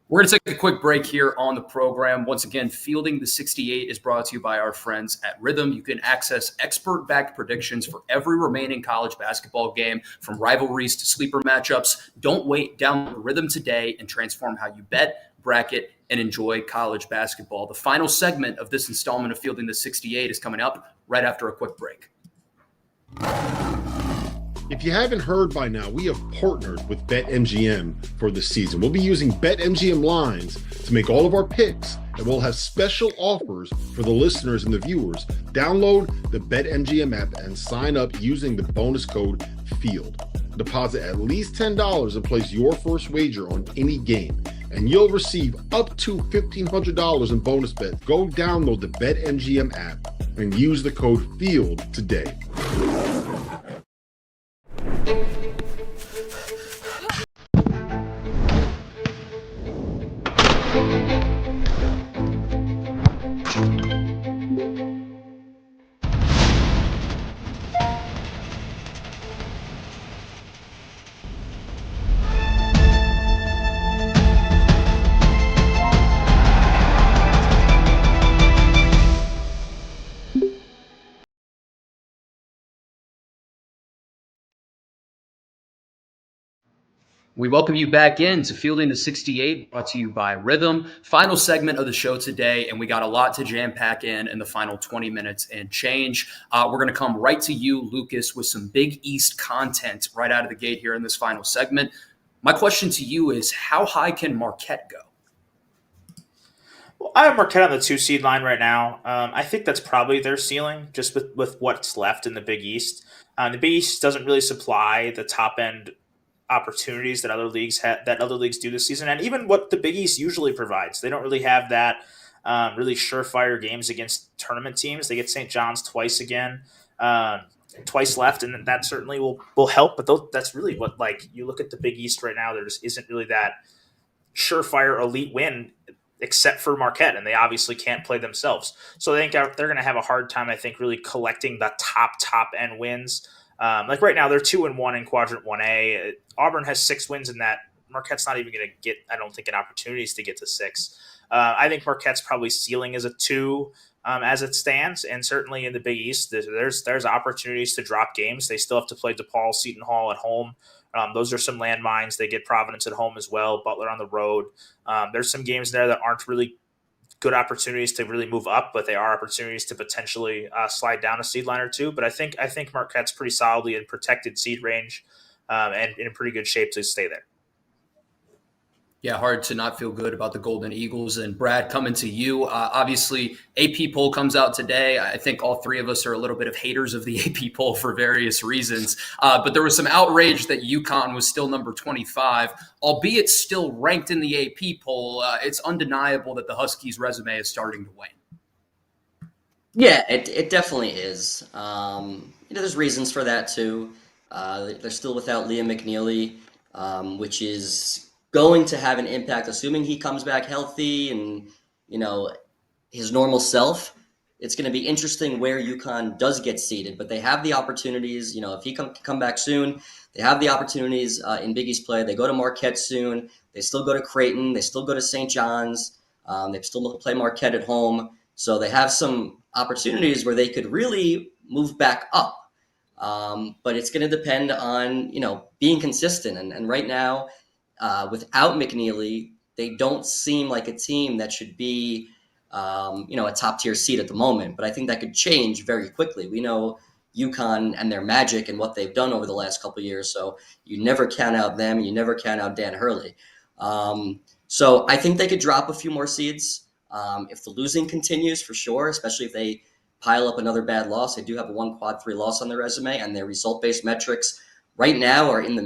We're going to take a quick break here on the program. Once again, Fielding the 68 is brought to you by our friends at Rhythm. You can access expert-backed predictions for every remaining college basketball game, from rivalries to sleeper matchups. Don't wait. Download Rhythm today and transform how you bet, bracket, and enjoy college basketball. The final segment of this installment of Fielding the 68 is coming up right after a quick break. If you haven't heard by now, we have partnered with BetMGM for the season. We'll be using BetMGM lines to make all of our picks, and we'll have special offers for the listeners and the viewers. Download the BetMGM app and sign up using the bonus code FIELD. Deposit at least $10 and place your first wager on any game, and you'll receive up to $1,500 in bonus bets. Go download the BetMGM app and use the code FIELD today. We welcome you back in to Fielding the 68, brought to you by Rhythm. Final segment of the show today, and we got a lot to jam-pack in the final 20 minutes and change. We're going to come right to you, Lukas, with some Big East content right out of the gate here in this final segment. My question to you is, how high can Marquette go? Well, I have Marquette on the 2 seed line right now. I think that's probably their ceiling, just with what's left in the Big East. The Big East doesn't really supply the top-end opportunities that other leagues do this season, and even what the Big East usually provides. They don't really have that really surefire games against tournament teams. They get St. John's twice again, twice left, and that certainly will help. But that's really what, like, you look at the Big East right now, there just isn't really that surefire elite win except for Marquette, and they obviously can't play themselves. So I think they're going to have a hard time, I think, really collecting the top end wins. Like right now, they're 2-1 in Quadrant 1A. Auburn has 6 wins in that. Marquette's not even going to get, I don't think, an opportunities to get to 6. I think Marquette's probably ceiling is a 2 as it stands, and certainly in the Big East, there's opportunities to drop games. They still have to play DePaul, Seton Hall at home. Those are some landmines. They get Providence at home as well, Butler on the road. There's some games there that aren't really good opportunities to really move up, but they are opportunities to potentially slide down a seed line or two. But I think Marquette's pretty solidly in protected seed range and in pretty good shape to stay there. Yeah, hard to not feel good about the Golden Eagles. And Brad, coming to you, obviously AP poll comes out today. I think all three of us are a little bit of haters of the AP poll for various reasons. But there was some outrage that UConn was still number 25, albeit still ranked in the AP poll. It's undeniable that the Huskies' resume is starting to wane. Yeah, it definitely is. There's reasons for that too. They're still without Liam McNeely, which is going to have an impact, assuming he comes back healthy and, his normal self. It's going to be interesting where UConn does get seeded, but they have the opportunities. If he come back soon, they have the opportunities in Big East play. They go to Marquette soon. They still go to Creighton. They still go to St. John's. They still play Marquette at home. So they have some opportunities where they could really move back up. But it's going to depend on, being consistent. And right now, without McNeely, they don't seem like a team that should be, a top-tier seed at the moment. But I think that could change very quickly. We know UConn and their magic and what they've done over the last couple of years, so you never count out them. You never count out Dan Hurley. So I think they could drop a few more seeds if the losing continues, for sure, especially if they pile up another bad loss. They do have a 1 quad 3 loss on their resume, and their result-based metrics right now are in the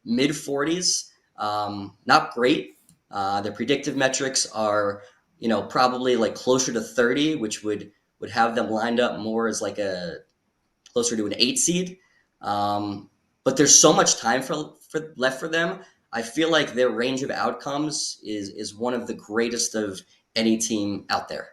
mid 40s. Not great. Their predictive metrics are, probably like closer to 30, which would have them lined up more as like closer to an 8 seed. But there's so much time left for them. I feel like their range of outcomes is one of the greatest of any team out there.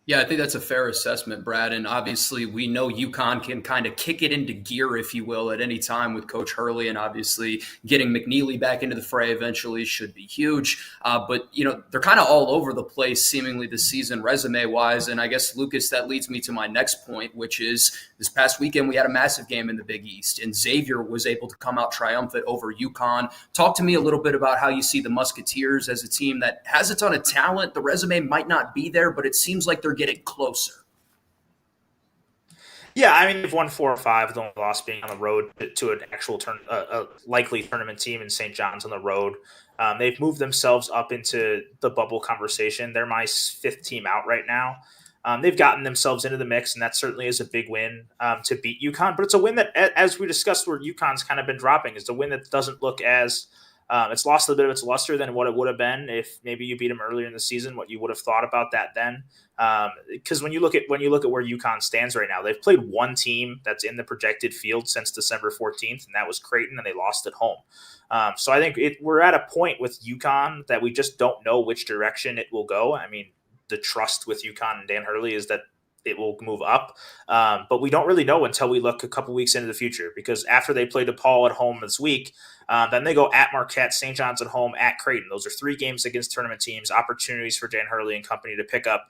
Yeah, I think that's a fair assessment, Brad. And obviously, we know UConn can kind of kick it into gear, if you will, at any time with Coach Hurley. And obviously, getting McNeely back into the fray eventually should be huge. But, they're kind of all over the place, seemingly this season, resume-wise. And I guess, Lukas, that leads me to my next point, which is this past weekend, we had a massive game in the Big East. And Xavier was able to come out triumphant over UConn. Talk to me a little bit about how you see the Musketeers as a team that has a ton of talent. The resume might not be there, but it seems like they're getting closer. Yeah, I mean, they've won 4 or 5. The only loss being on the road to an actual a likely tournament team in St. John's on the road. They've moved themselves up into the bubble conversation. They're my 5th team out right now. They've gotten themselves into the mix, and that certainly is a big win to beat UConn. But it's a win that, as we discussed, where UConn's kind of been dropping. It's a win that doesn't look as it's lost a bit of its luster than what it would have been if maybe you beat them earlier in the season. What you would have thought about that then, because when you look at where UConn stands right now, they've played one team that's in the projected field since December 14th, and that was Creighton, and they lost at home. So I think we're at a point with UConn that we just don't know which direction it will go. I mean, the trust with UConn and Dan Hurley is that it will move up. But we don't really know until we look a couple weeks into the future, because after they play DePaul at home this week, then they go at Marquette, St. John's at home, at Creighton. Those are 3 games against tournament teams, opportunities for Dan Hurley and company to pick up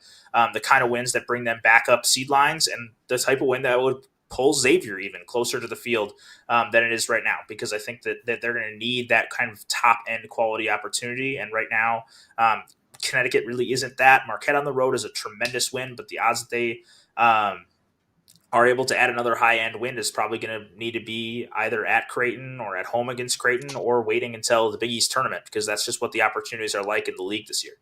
the kind of wins that bring them back up seed lines, and the type of win that would pull Xavier even closer to the field than it is right now, because I think that they're going to need that kind of top-end quality opportunity. And right now, Connecticut really isn't that. Marquette on the road is a tremendous win, but the odds that they are able to add another high-end win is probably going to need to be either at Creighton or at home against Creighton, or waiting until the Big East tournament, because that's just what the opportunities are like in the league this year.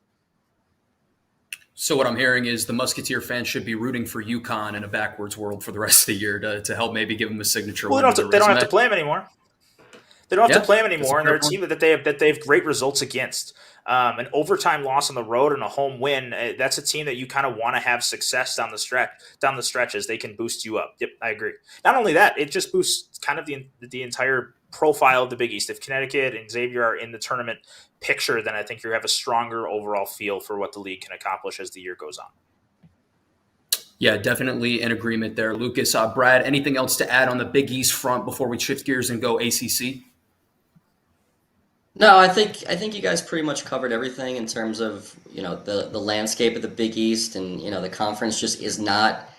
So what I'm hearing is the Musketeer fans should be rooting for UConn in a backwards world for the rest of the year to help maybe give them a signature win. They don't have to play them anymore. They don't have Yeah, to play them that's anymore, a and they're fair a point. team that they have great results against. An overtime loss on the road and a home win, that's a team that you kind of want to have success down the stretches. They can boost you up. Yep, I agree. Not only that, it just boosts kind of the entire profile of the Big East. If Connecticut and Xavier are in the tournament picture, then I think you have a stronger overall feel for what the league can accomplish as the year goes on. Yeah, definitely in agreement there. Lukas, Brad, anything else to add on the Big East front before we shift gears and go ACC? No, I think you guys pretty much covered everything in terms of, the landscape of the Big East, and the conference just is not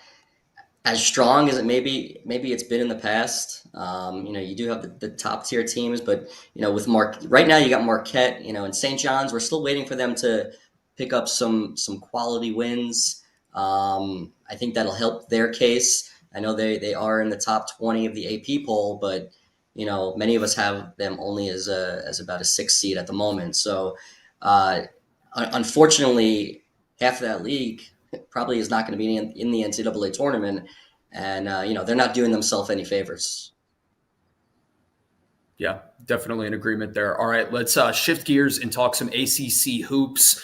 as strong as it maybe it's been in the past. You do have the top tier teams, but with right now you got Marquette, and St. John's. We're still waiting for them to pick up some quality wins. I think that'll help their case. I know they are in the top 20 of the AP poll, but many of us have them only as about a 6 seed at the moment. So unfortunately, half of that league probably is not going to be in the NCAA tournament, and they're not doing themselves any favors. Yeah, definitely in agreement there. All right, let's shift gears and talk some ACC hoops.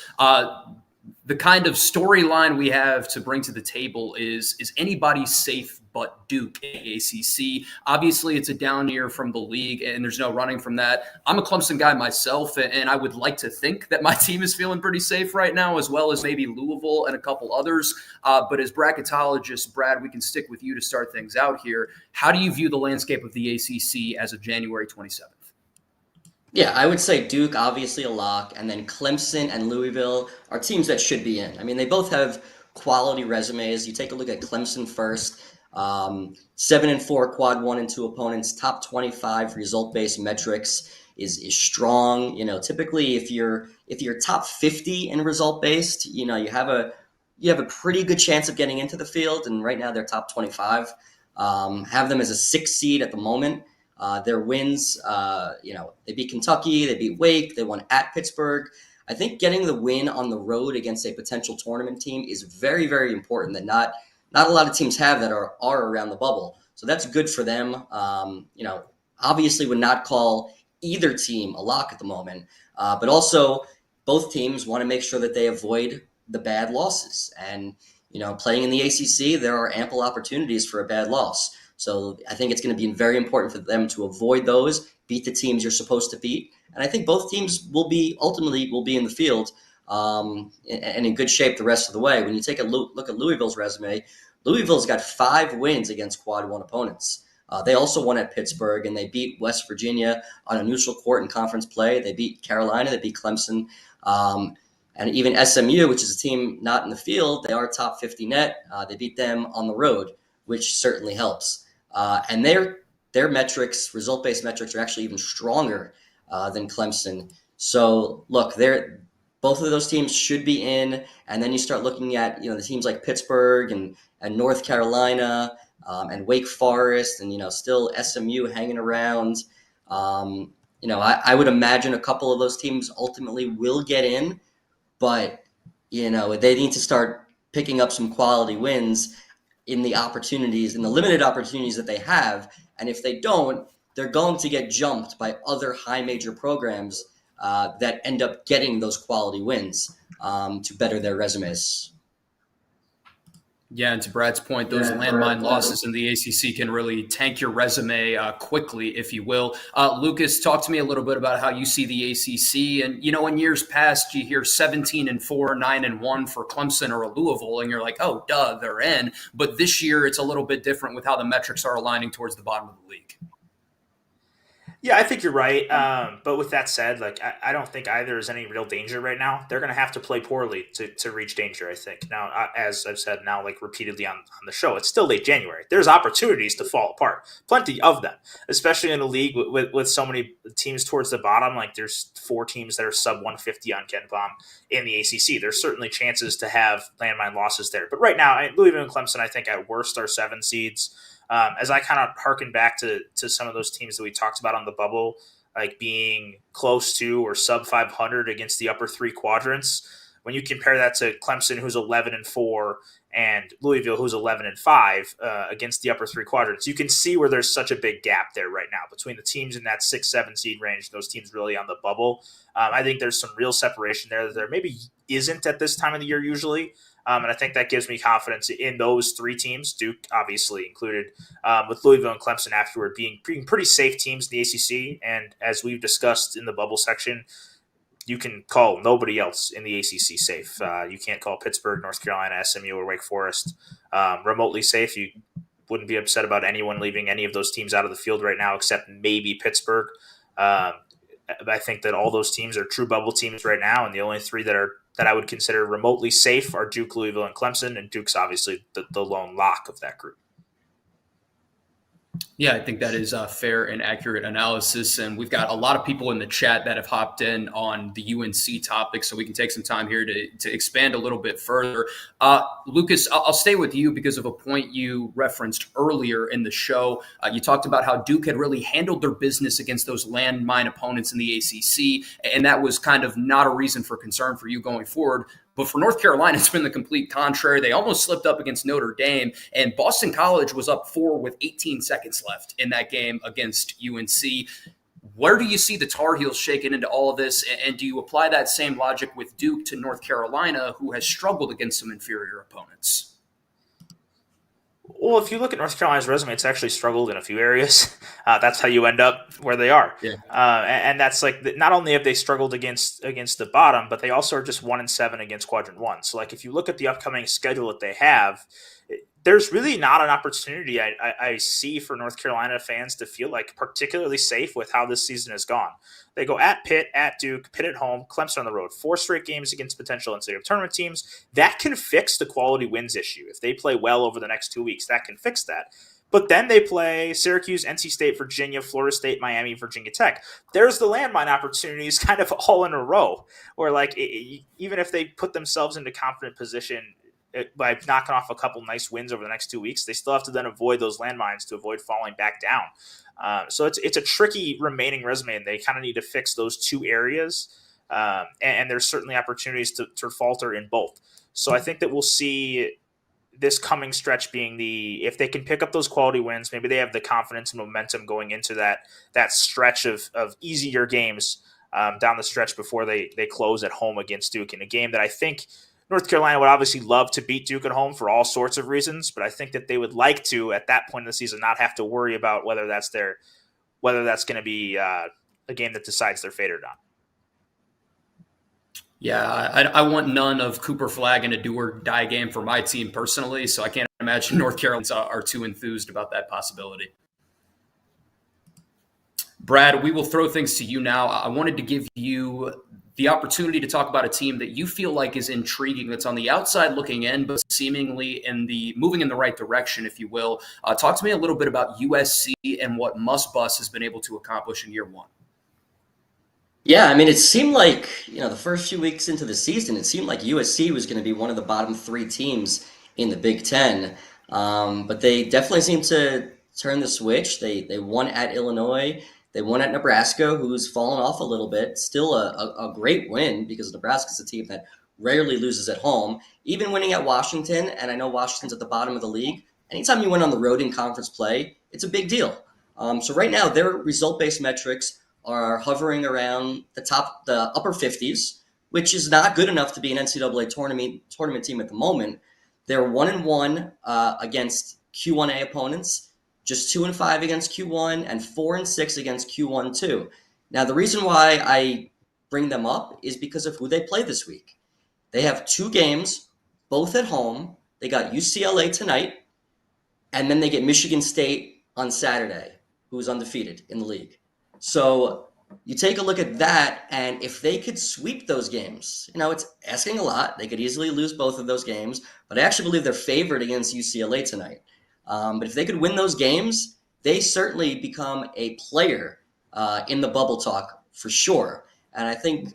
The kind of storyline we have to bring to the table is anybody safe but Duke in the ACC? Obviously, it's a down year from the league, and there's no running from that. I'm a Clemson guy myself, and I would like to think that my team is feeling pretty safe right now, as well as maybe Louisville and a couple others. But as bracketologist, Brad, we can stick with you to start things out here. How do you view the landscape of the ACC as of January 27th? Yeah, I would say Duke, obviously a lock, and then Clemson and Louisville are teams that should be in. I mean, they both have quality resumes. You take a look at Clemson first. 7-4 quad 1 and 2 opponents, top 25 result-based metrics is strong. Typically if you're top 50 in result-based, you have a pretty good chance of getting into the field. And right now they're top 25. Have them as a 6 seed at the moment. Their wins, they beat Kentucky, they beat Wake, they won at Pittsburgh. I think getting the win on the road against a potential tournament team is very, very important that not a lot of teams have that are around the bubble. So that's good for them. Obviously would not call either team a lock at the moment, but also both teams want to make sure that they avoid the bad losses. And, playing in the ACC, there are ample opportunities for a bad loss. So I think it's going to be very important for them to avoid those, beat the teams you're supposed to beat. And I think both teams ultimately will be in the field and in good shape the rest of the way. When you take a look at Louisville's resume, Louisville's got 5 wins against quad 1 opponents. They also won at Pittsburgh, and they beat West Virginia on a neutral court in conference play. They beat Carolina, they beat Clemson. And even SMU, which is a team not in the field, they are top 50 net. They beat them on the road, which certainly helps. And their metrics, result-based metrics, are actually even stronger than Clemson. So look, both of those teams should be in. And then you start looking at the teams like Pittsburgh and North Carolina and Wake Forest, and still SMU hanging around. I would imagine a couple of those teams ultimately will get in, but they need to start picking up some quality wins in the limited opportunities that they have. And if they don't, they're going to get jumped by other high major programs that end up getting those quality wins to better their resumes. Yeah, and to Brad's point, those landmine losses in the ACC can really tank your resume quickly, if you will. Lukas, talk to me a little bit about how you see the ACC. And, in years past, you hear 17-4, 9-1 for Clemson or a Louisville, and you're like, oh, duh, they're in. But this year, it's a little bit different with how the metrics are aligning towards the bottom of the league. Yeah, I think you're right. But with that said, I don't think either is any real danger right now. They're going to have to play poorly to reach danger, I think. Now, as I've said now, repeatedly on the show, it's still late January. There's opportunities to fall apart. Plenty of them, especially in a league with so many teams towards the bottom. There's 4 teams that are sub 150 on KenPom in the ACC. There's certainly chances to have landmine losses there. But right now, Louisville and Clemson, I think at worst are 7 seeds. As I kind of harken back to some of those teams that we talked about on the bubble, being close to or sub 500 against the upper 3 quadrants, when you compare that to Clemson, who's 11-4, and Louisville, who's 11-5 against the upper three quadrants, you can see where there's such a big gap there right now between the teams in that 6-7 seed range, those teams really on the bubble. I think there's some real separation there that there maybe isn't at this time of the year usually. And I think that gives me confidence in those three teams, Duke obviously included, with Louisville and Clemson afterward being pretty safe teams in the ACC. And as we've discussed in the bubble section, you can call nobody else in the ACC safe. You can't call Pittsburgh, North Carolina, SMU, or Wake Forest remotely safe. You wouldn't be upset about anyone leaving any of those teams out of the field right now except maybe Pittsburgh. I think that all those teams are true bubble teams right now, and the only three that I would consider remotely safe are Duke, Louisville, and Clemson, and Duke's obviously the lone lock of that group. Yeah, I think that is a fair and accurate analysis. And we've got a lot of people in the chat that have hopped in on the UNC topic, so we can take some time here to expand a little bit further. Lukas, I'll stay with you because of a point you referenced earlier in the show. You talked about how Duke had really handled their business against those landmine opponents in the ACC, and that was kind of not a reason for concern for you going forward. But for North Carolina, it's been the complete contrary. They almost slipped up against Notre Dame, and Boston College was up 4 with 18 seconds left in that game against UNC. Where do you see the Tar Heels shaking into all of this, and do you apply that same logic with Duke to North Carolina, who has struggled against some inferior opponents? Well, if you look at North Carolina's resume, it's actually struggled in a few areas. That's how you end up where they are. Yeah. And that's like, not only have they struggled against the bottom, but they also are just 1-7 against quadrant one. So like, if you look at the upcoming schedule that they have, there's really not an opportunity I see for North Carolina fans to feel like particularly safe with how this season has gone. They go at Pitt, at Duke, Pitt at home, Clemson on the road, 4 straight games against potential NCAA tournament teams. That can fix the quality wins issue. If they play well over the next 2 weeks, that can fix that. But then they play Syracuse, NC State, Virginia, Florida State, Miami, Virginia Tech. There's the landmine opportunities kind of all in a row, where like even if they put themselves into confident position by knocking off a couple nice wins over the next 2 weeks, they still have to then avoid those landmines to avoid falling back down. So it's a tricky remaining resume, and they kind of need to fix those 2 areas. And there's certainly opportunities to falter in both. So I think that we'll see this coming stretch being if they can pick up those quality wins, maybe they have the confidence and momentum going into that stretch of easier games down the stretch before they close at home against Duke in a game that I think North Carolina would obviously love to beat Duke at home for all sorts of reasons, but I think that they would like to, at that point in the season, not have to worry about whether that's going to be a game that decides their fate or not. Yeah, I want none of Cooper Flag in a do or die game for my team personally, so I can't imagine North Carolinians are too enthused about that possibility. Brad, we will throw things to you now. I wanted to give you the opportunity to talk about a team that you feel like is intriguing, that's on the outside looking in, but seemingly moving in the right direction, if you will. Talk to me a little bit about USC and what Muss Bus has been able to accomplish in year one. Yeah, I mean, it seemed like, the first few weeks into the season, it seemed like USC was going to be one of the bottom 3 teams in the Big Ten. But they definitely seemed to turn the switch. They won at Illinois. They won at Nebraska, who's fallen off a little bit. Still a great win because Nebraska's a team that rarely loses at home. Even winning at Washington, and I know Washington's at the bottom of the league, anytime you win on the road in conference play, it's a big deal. So right now, their result-based metrics are hovering around the upper 50s, which is not good enough to be an NCAA tournament team at the moment. They're 1-1 against Q1A opponents, just 2-5 against Q1, and 4-6 against Q1 too. Now, the reason why I bring them up is because of who they play this week. They have 2 games, both at home. They got UCLA tonight, and then they get Michigan State on Saturday, who is undefeated in the league. So you take a look at that, and if they could sweep those games, it's asking a lot. They could easily lose both of those games, but I actually believe they're favored against UCLA tonight. But if they could win those games, they certainly become a player in the bubble talk for sure. And I think,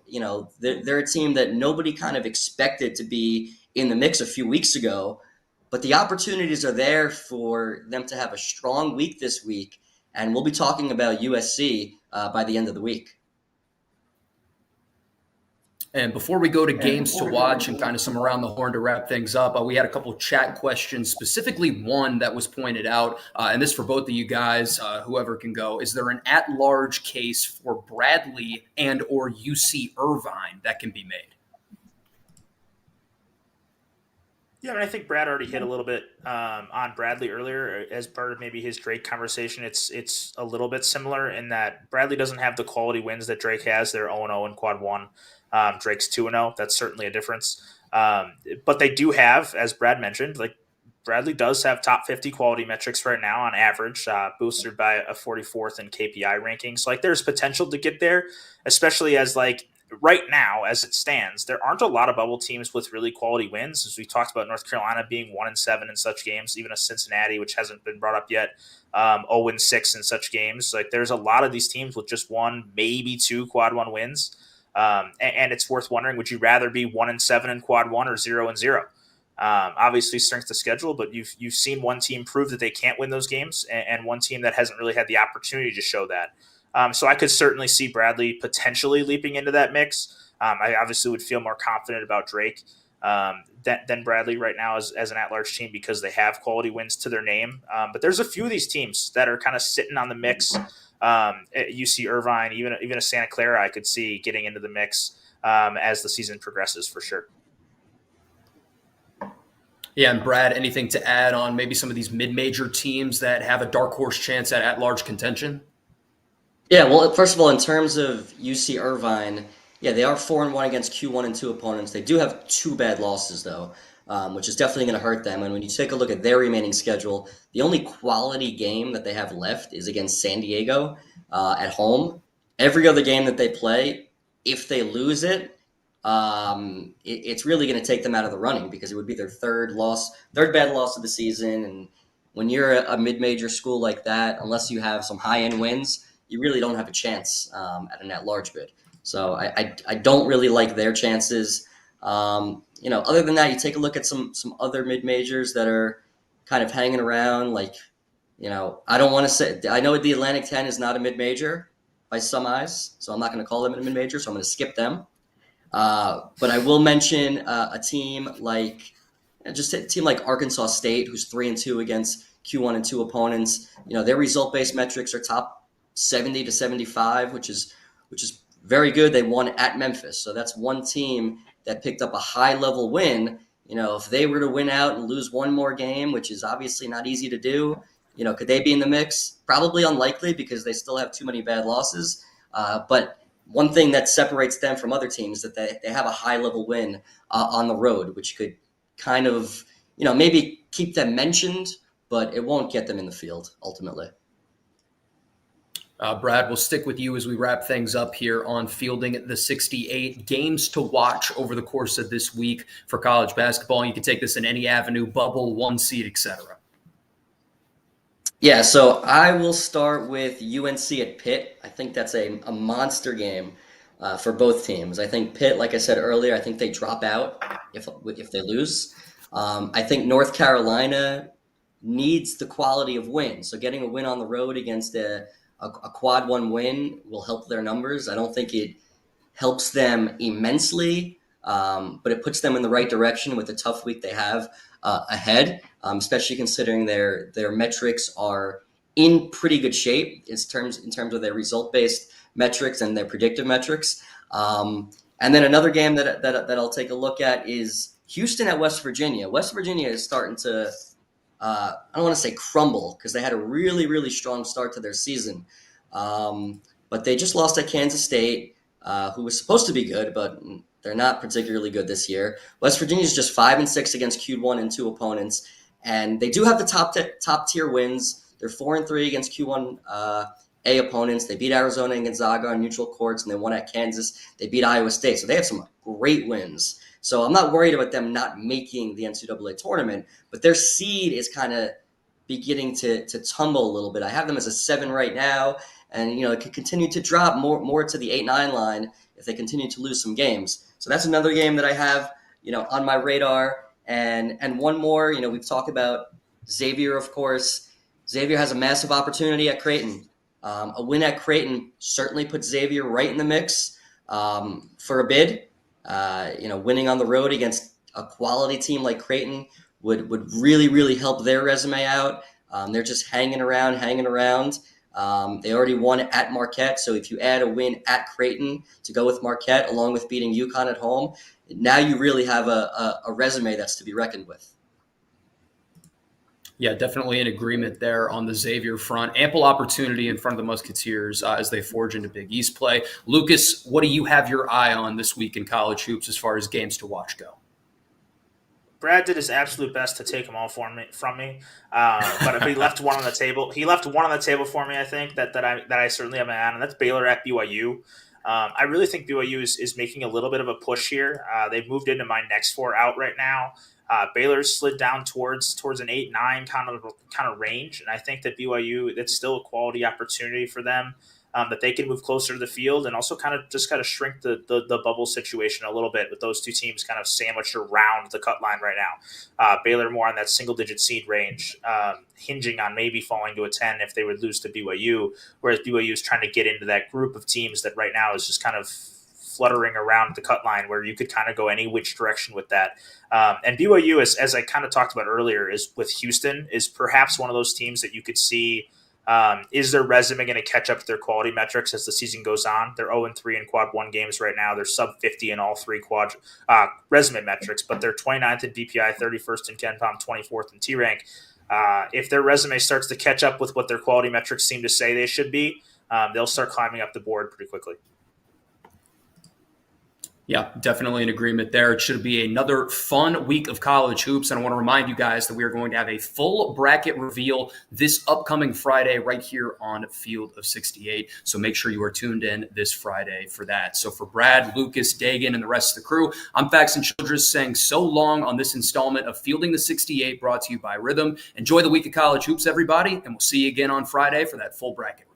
they're a team that nobody kind of expected to be in the mix a few weeks ago, but the opportunities are there for them to have a strong week this week. And we'll be talking about USC by the end of the week. And before we go to games to watch and kind of some around the horn to wrap things up, we had a couple chat questions, specifically one that was pointed out, and this for both of you guys, whoever can go. Is there an at-large case for Bradley and or UC Irvine that can be made? Yeah, I mean, I think Brad already hit a little bit on Bradley earlier as part of maybe his Drake conversation. It's a little bit similar in that Bradley doesn't have the quality wins that Drake has. They're 0-0 in quad one. Drake's 2-0. That's certainly a difference. But they do have, as Brad mentioned, like Bradley does have top 50 quality metrics right now on average, boosted by a 44th in KPI rankings. So, like, there's potential to get there, especially as, like, right now, as it stands, there aren't a lot of bubble teams with really quality wins. As we talked about North Carolina being 1-7 in such games, even a Cincinnati, which hasn't been brought up yet, 0-6 in such games. Like, there's a lot of these teams with just one, maybe two quad one wins. And it's worth wondering, would you rather be 1-7 in quad one or 0-0? Obviously strength of schedule, but you've seen one team prove that they can't win those games and one team that hasn't really had the opportunity to show that. So I could certainly see Bradley potentially leaping into that mix. I obviously would feel more confident about Drake than Bradley right now as an at-large team because they have quality wins to their name. But there's a few of these teams that are kind of sitting on the mix. UC Irvine, even a Santa Clara, I could see getting into the mix as the season progresses for sure. Yeah, and Brad, anything to add on maybe some of these mid-major teams that have a dark horse chance at-large contention? Yeah, well, first of all, in terms of UC Irvine, yeah, they are 4-1 against Q1 and 2 opponents. They do have 2 bad losses, though, which is definitely going to hurt them. And when you take a look at their remaining schedule, the only quality game that they have left is against San Diego at home. Every other game that they play, if they lose it, it's really going to take them out of the running because it would be their third bad loss of the season. And when you're a mid-major school like that, unless you have some high-end wins, you really don't have a chance at an at-large bid. So I don't really like their chances. Other than that, you take a look at some other mid-majors that are kind of hanging around. Like, I don't want to say – I know the Atlantic 10 is not a mid-major by some eyes, so I'm not going to call them a mid-major, so I'm going to skip them. But I will mention a team like Arkansas State, who's 3-2 against Q1 and 2 opponents. Their result-based metrics are top 70 to 75, which is very good. They won at Memphis, so that's one team that picked up a high-level win. If they were to win out and lose one more game, which is obviously not easy to do, could they be in the mix? Probably unlikely because they still have too many bad losses. But one thing that separates them from other teams is that they have a high-level win on the road, which could kind of, maybe keep them mentioned, but it won't get them in the field ultimately. Brad, we'll stick with you as we wrap things up here on Fielding the 68. Games to watch over the course of this week for college basketball. You can take this in any avenue, bubble, 1 seed, etc. Yeah, so I will start with UNC at Pitt. I think that's a monster game for both teams. I think Pitt, like I said earlier, I think they drop out if they lose. I think North Carolina needs the quality of win. So getting a win on the road against a quad one win will help their numbers. I don't think it helps them immensely, but it puts them in the right direction with the tough week they have ahead, especially considering their metrics are in pretty good shape in terms of their result-based metrics and their predictive metrics. And then another game that I'll take a look at is Houston at West Virginia. West Virginia is starting to I don't want to say crumble because they had a really, really strong start to their season. But they just lost at Kansas State, who was supposed to be good, but they're not particularly good this year. West Virginia is just 5-6 against Q1 and 2 opponents. And they do have the top tier wins. They're 4-3 against Q1 A opponents. They beat Arizona and Gonzaga on neutral courts, and they won at Kansas. They beat Iowa State. So they have some great wins. So I'm not worried about them not making the NCAA tournament, but their seed is kind of beginning to tumble a little bit. I have them as a 7 right now, and it could continue to drop more to the 8-9 line if they continue to lose some games. So that's another game that I have on my radar. And one more, we've talked about Xavier, of course. Xavier has a massive opportunity at Creighton. A win at Creighton certainly puts Xavier right in the mix for a bid. Winning on the road against a quality team like Creighton would really, really help their resume out. They're just hanging around. They already won at Marquette, so if you add a win at Creighton to go with Marquette, along with beating UConn at home, now you really have a resume that's to be reckoned with. Yeah, definitely in agreement there on the Xavier front. Ample opportunity in front of the Musketeers as they forge into Big East play. Lukas, what do you have your eye on this week in college hoops as far as games to watch go? Brad did his absolute best to take them all from me, but he left one on the table. He left one on the table for me. I think that I certainly have my eye on, and that's Baylor at BYU. I really think BYU is making a little bit of a push here. They've moved into my next four out right now. Baylor's slid down towards an 8-9 kind of range, and I think that BYU, that's still a quality opportunity for them, that they can move closer to the field and also kind of shrink the bubble situation a little bit with those two teams kind of sandwiched around the cut line right now. Baylor more on that single-digit seed range, hinging on maybe falling to a 10 if they would lose to BYU, whereas BYU is trying to get into that group of teams that right now is just kind of fluttering around the cut line where you could kind of go any which direction with that. And BYU, as I kind of talked about earlier, is with Houston, is perhaps one of those teams that you could see, is their resume going to catch up to their quality metrics as the season goes on? They're 0-3 in quad one games right now. They're sub 50 in all three quad resume metrics, but they're 29th in DPI, 31st in KenPom, 24th in T-Rank. If their resume starts to catch up with what their quality metrics seem to say they should be, they'll start climbing up the board pretty quickly. Yeah, definitely in agreement there. It should be another fun week of college hoops. And I want to remind you guys that we are going to have a full bracket reveal this upcoming Friday right here on Field of 68. So make sure you are tuned in this Friday for that. So for Brad, Lukas, Dagan, and the rest of the crew, I'm Faxon Childress saying so long on this installment of Fielding the 68 brought to you by Rhythm. Enjoy the week of college hoops, everybody, and we'll see you again on Friday for that full bracket reveal.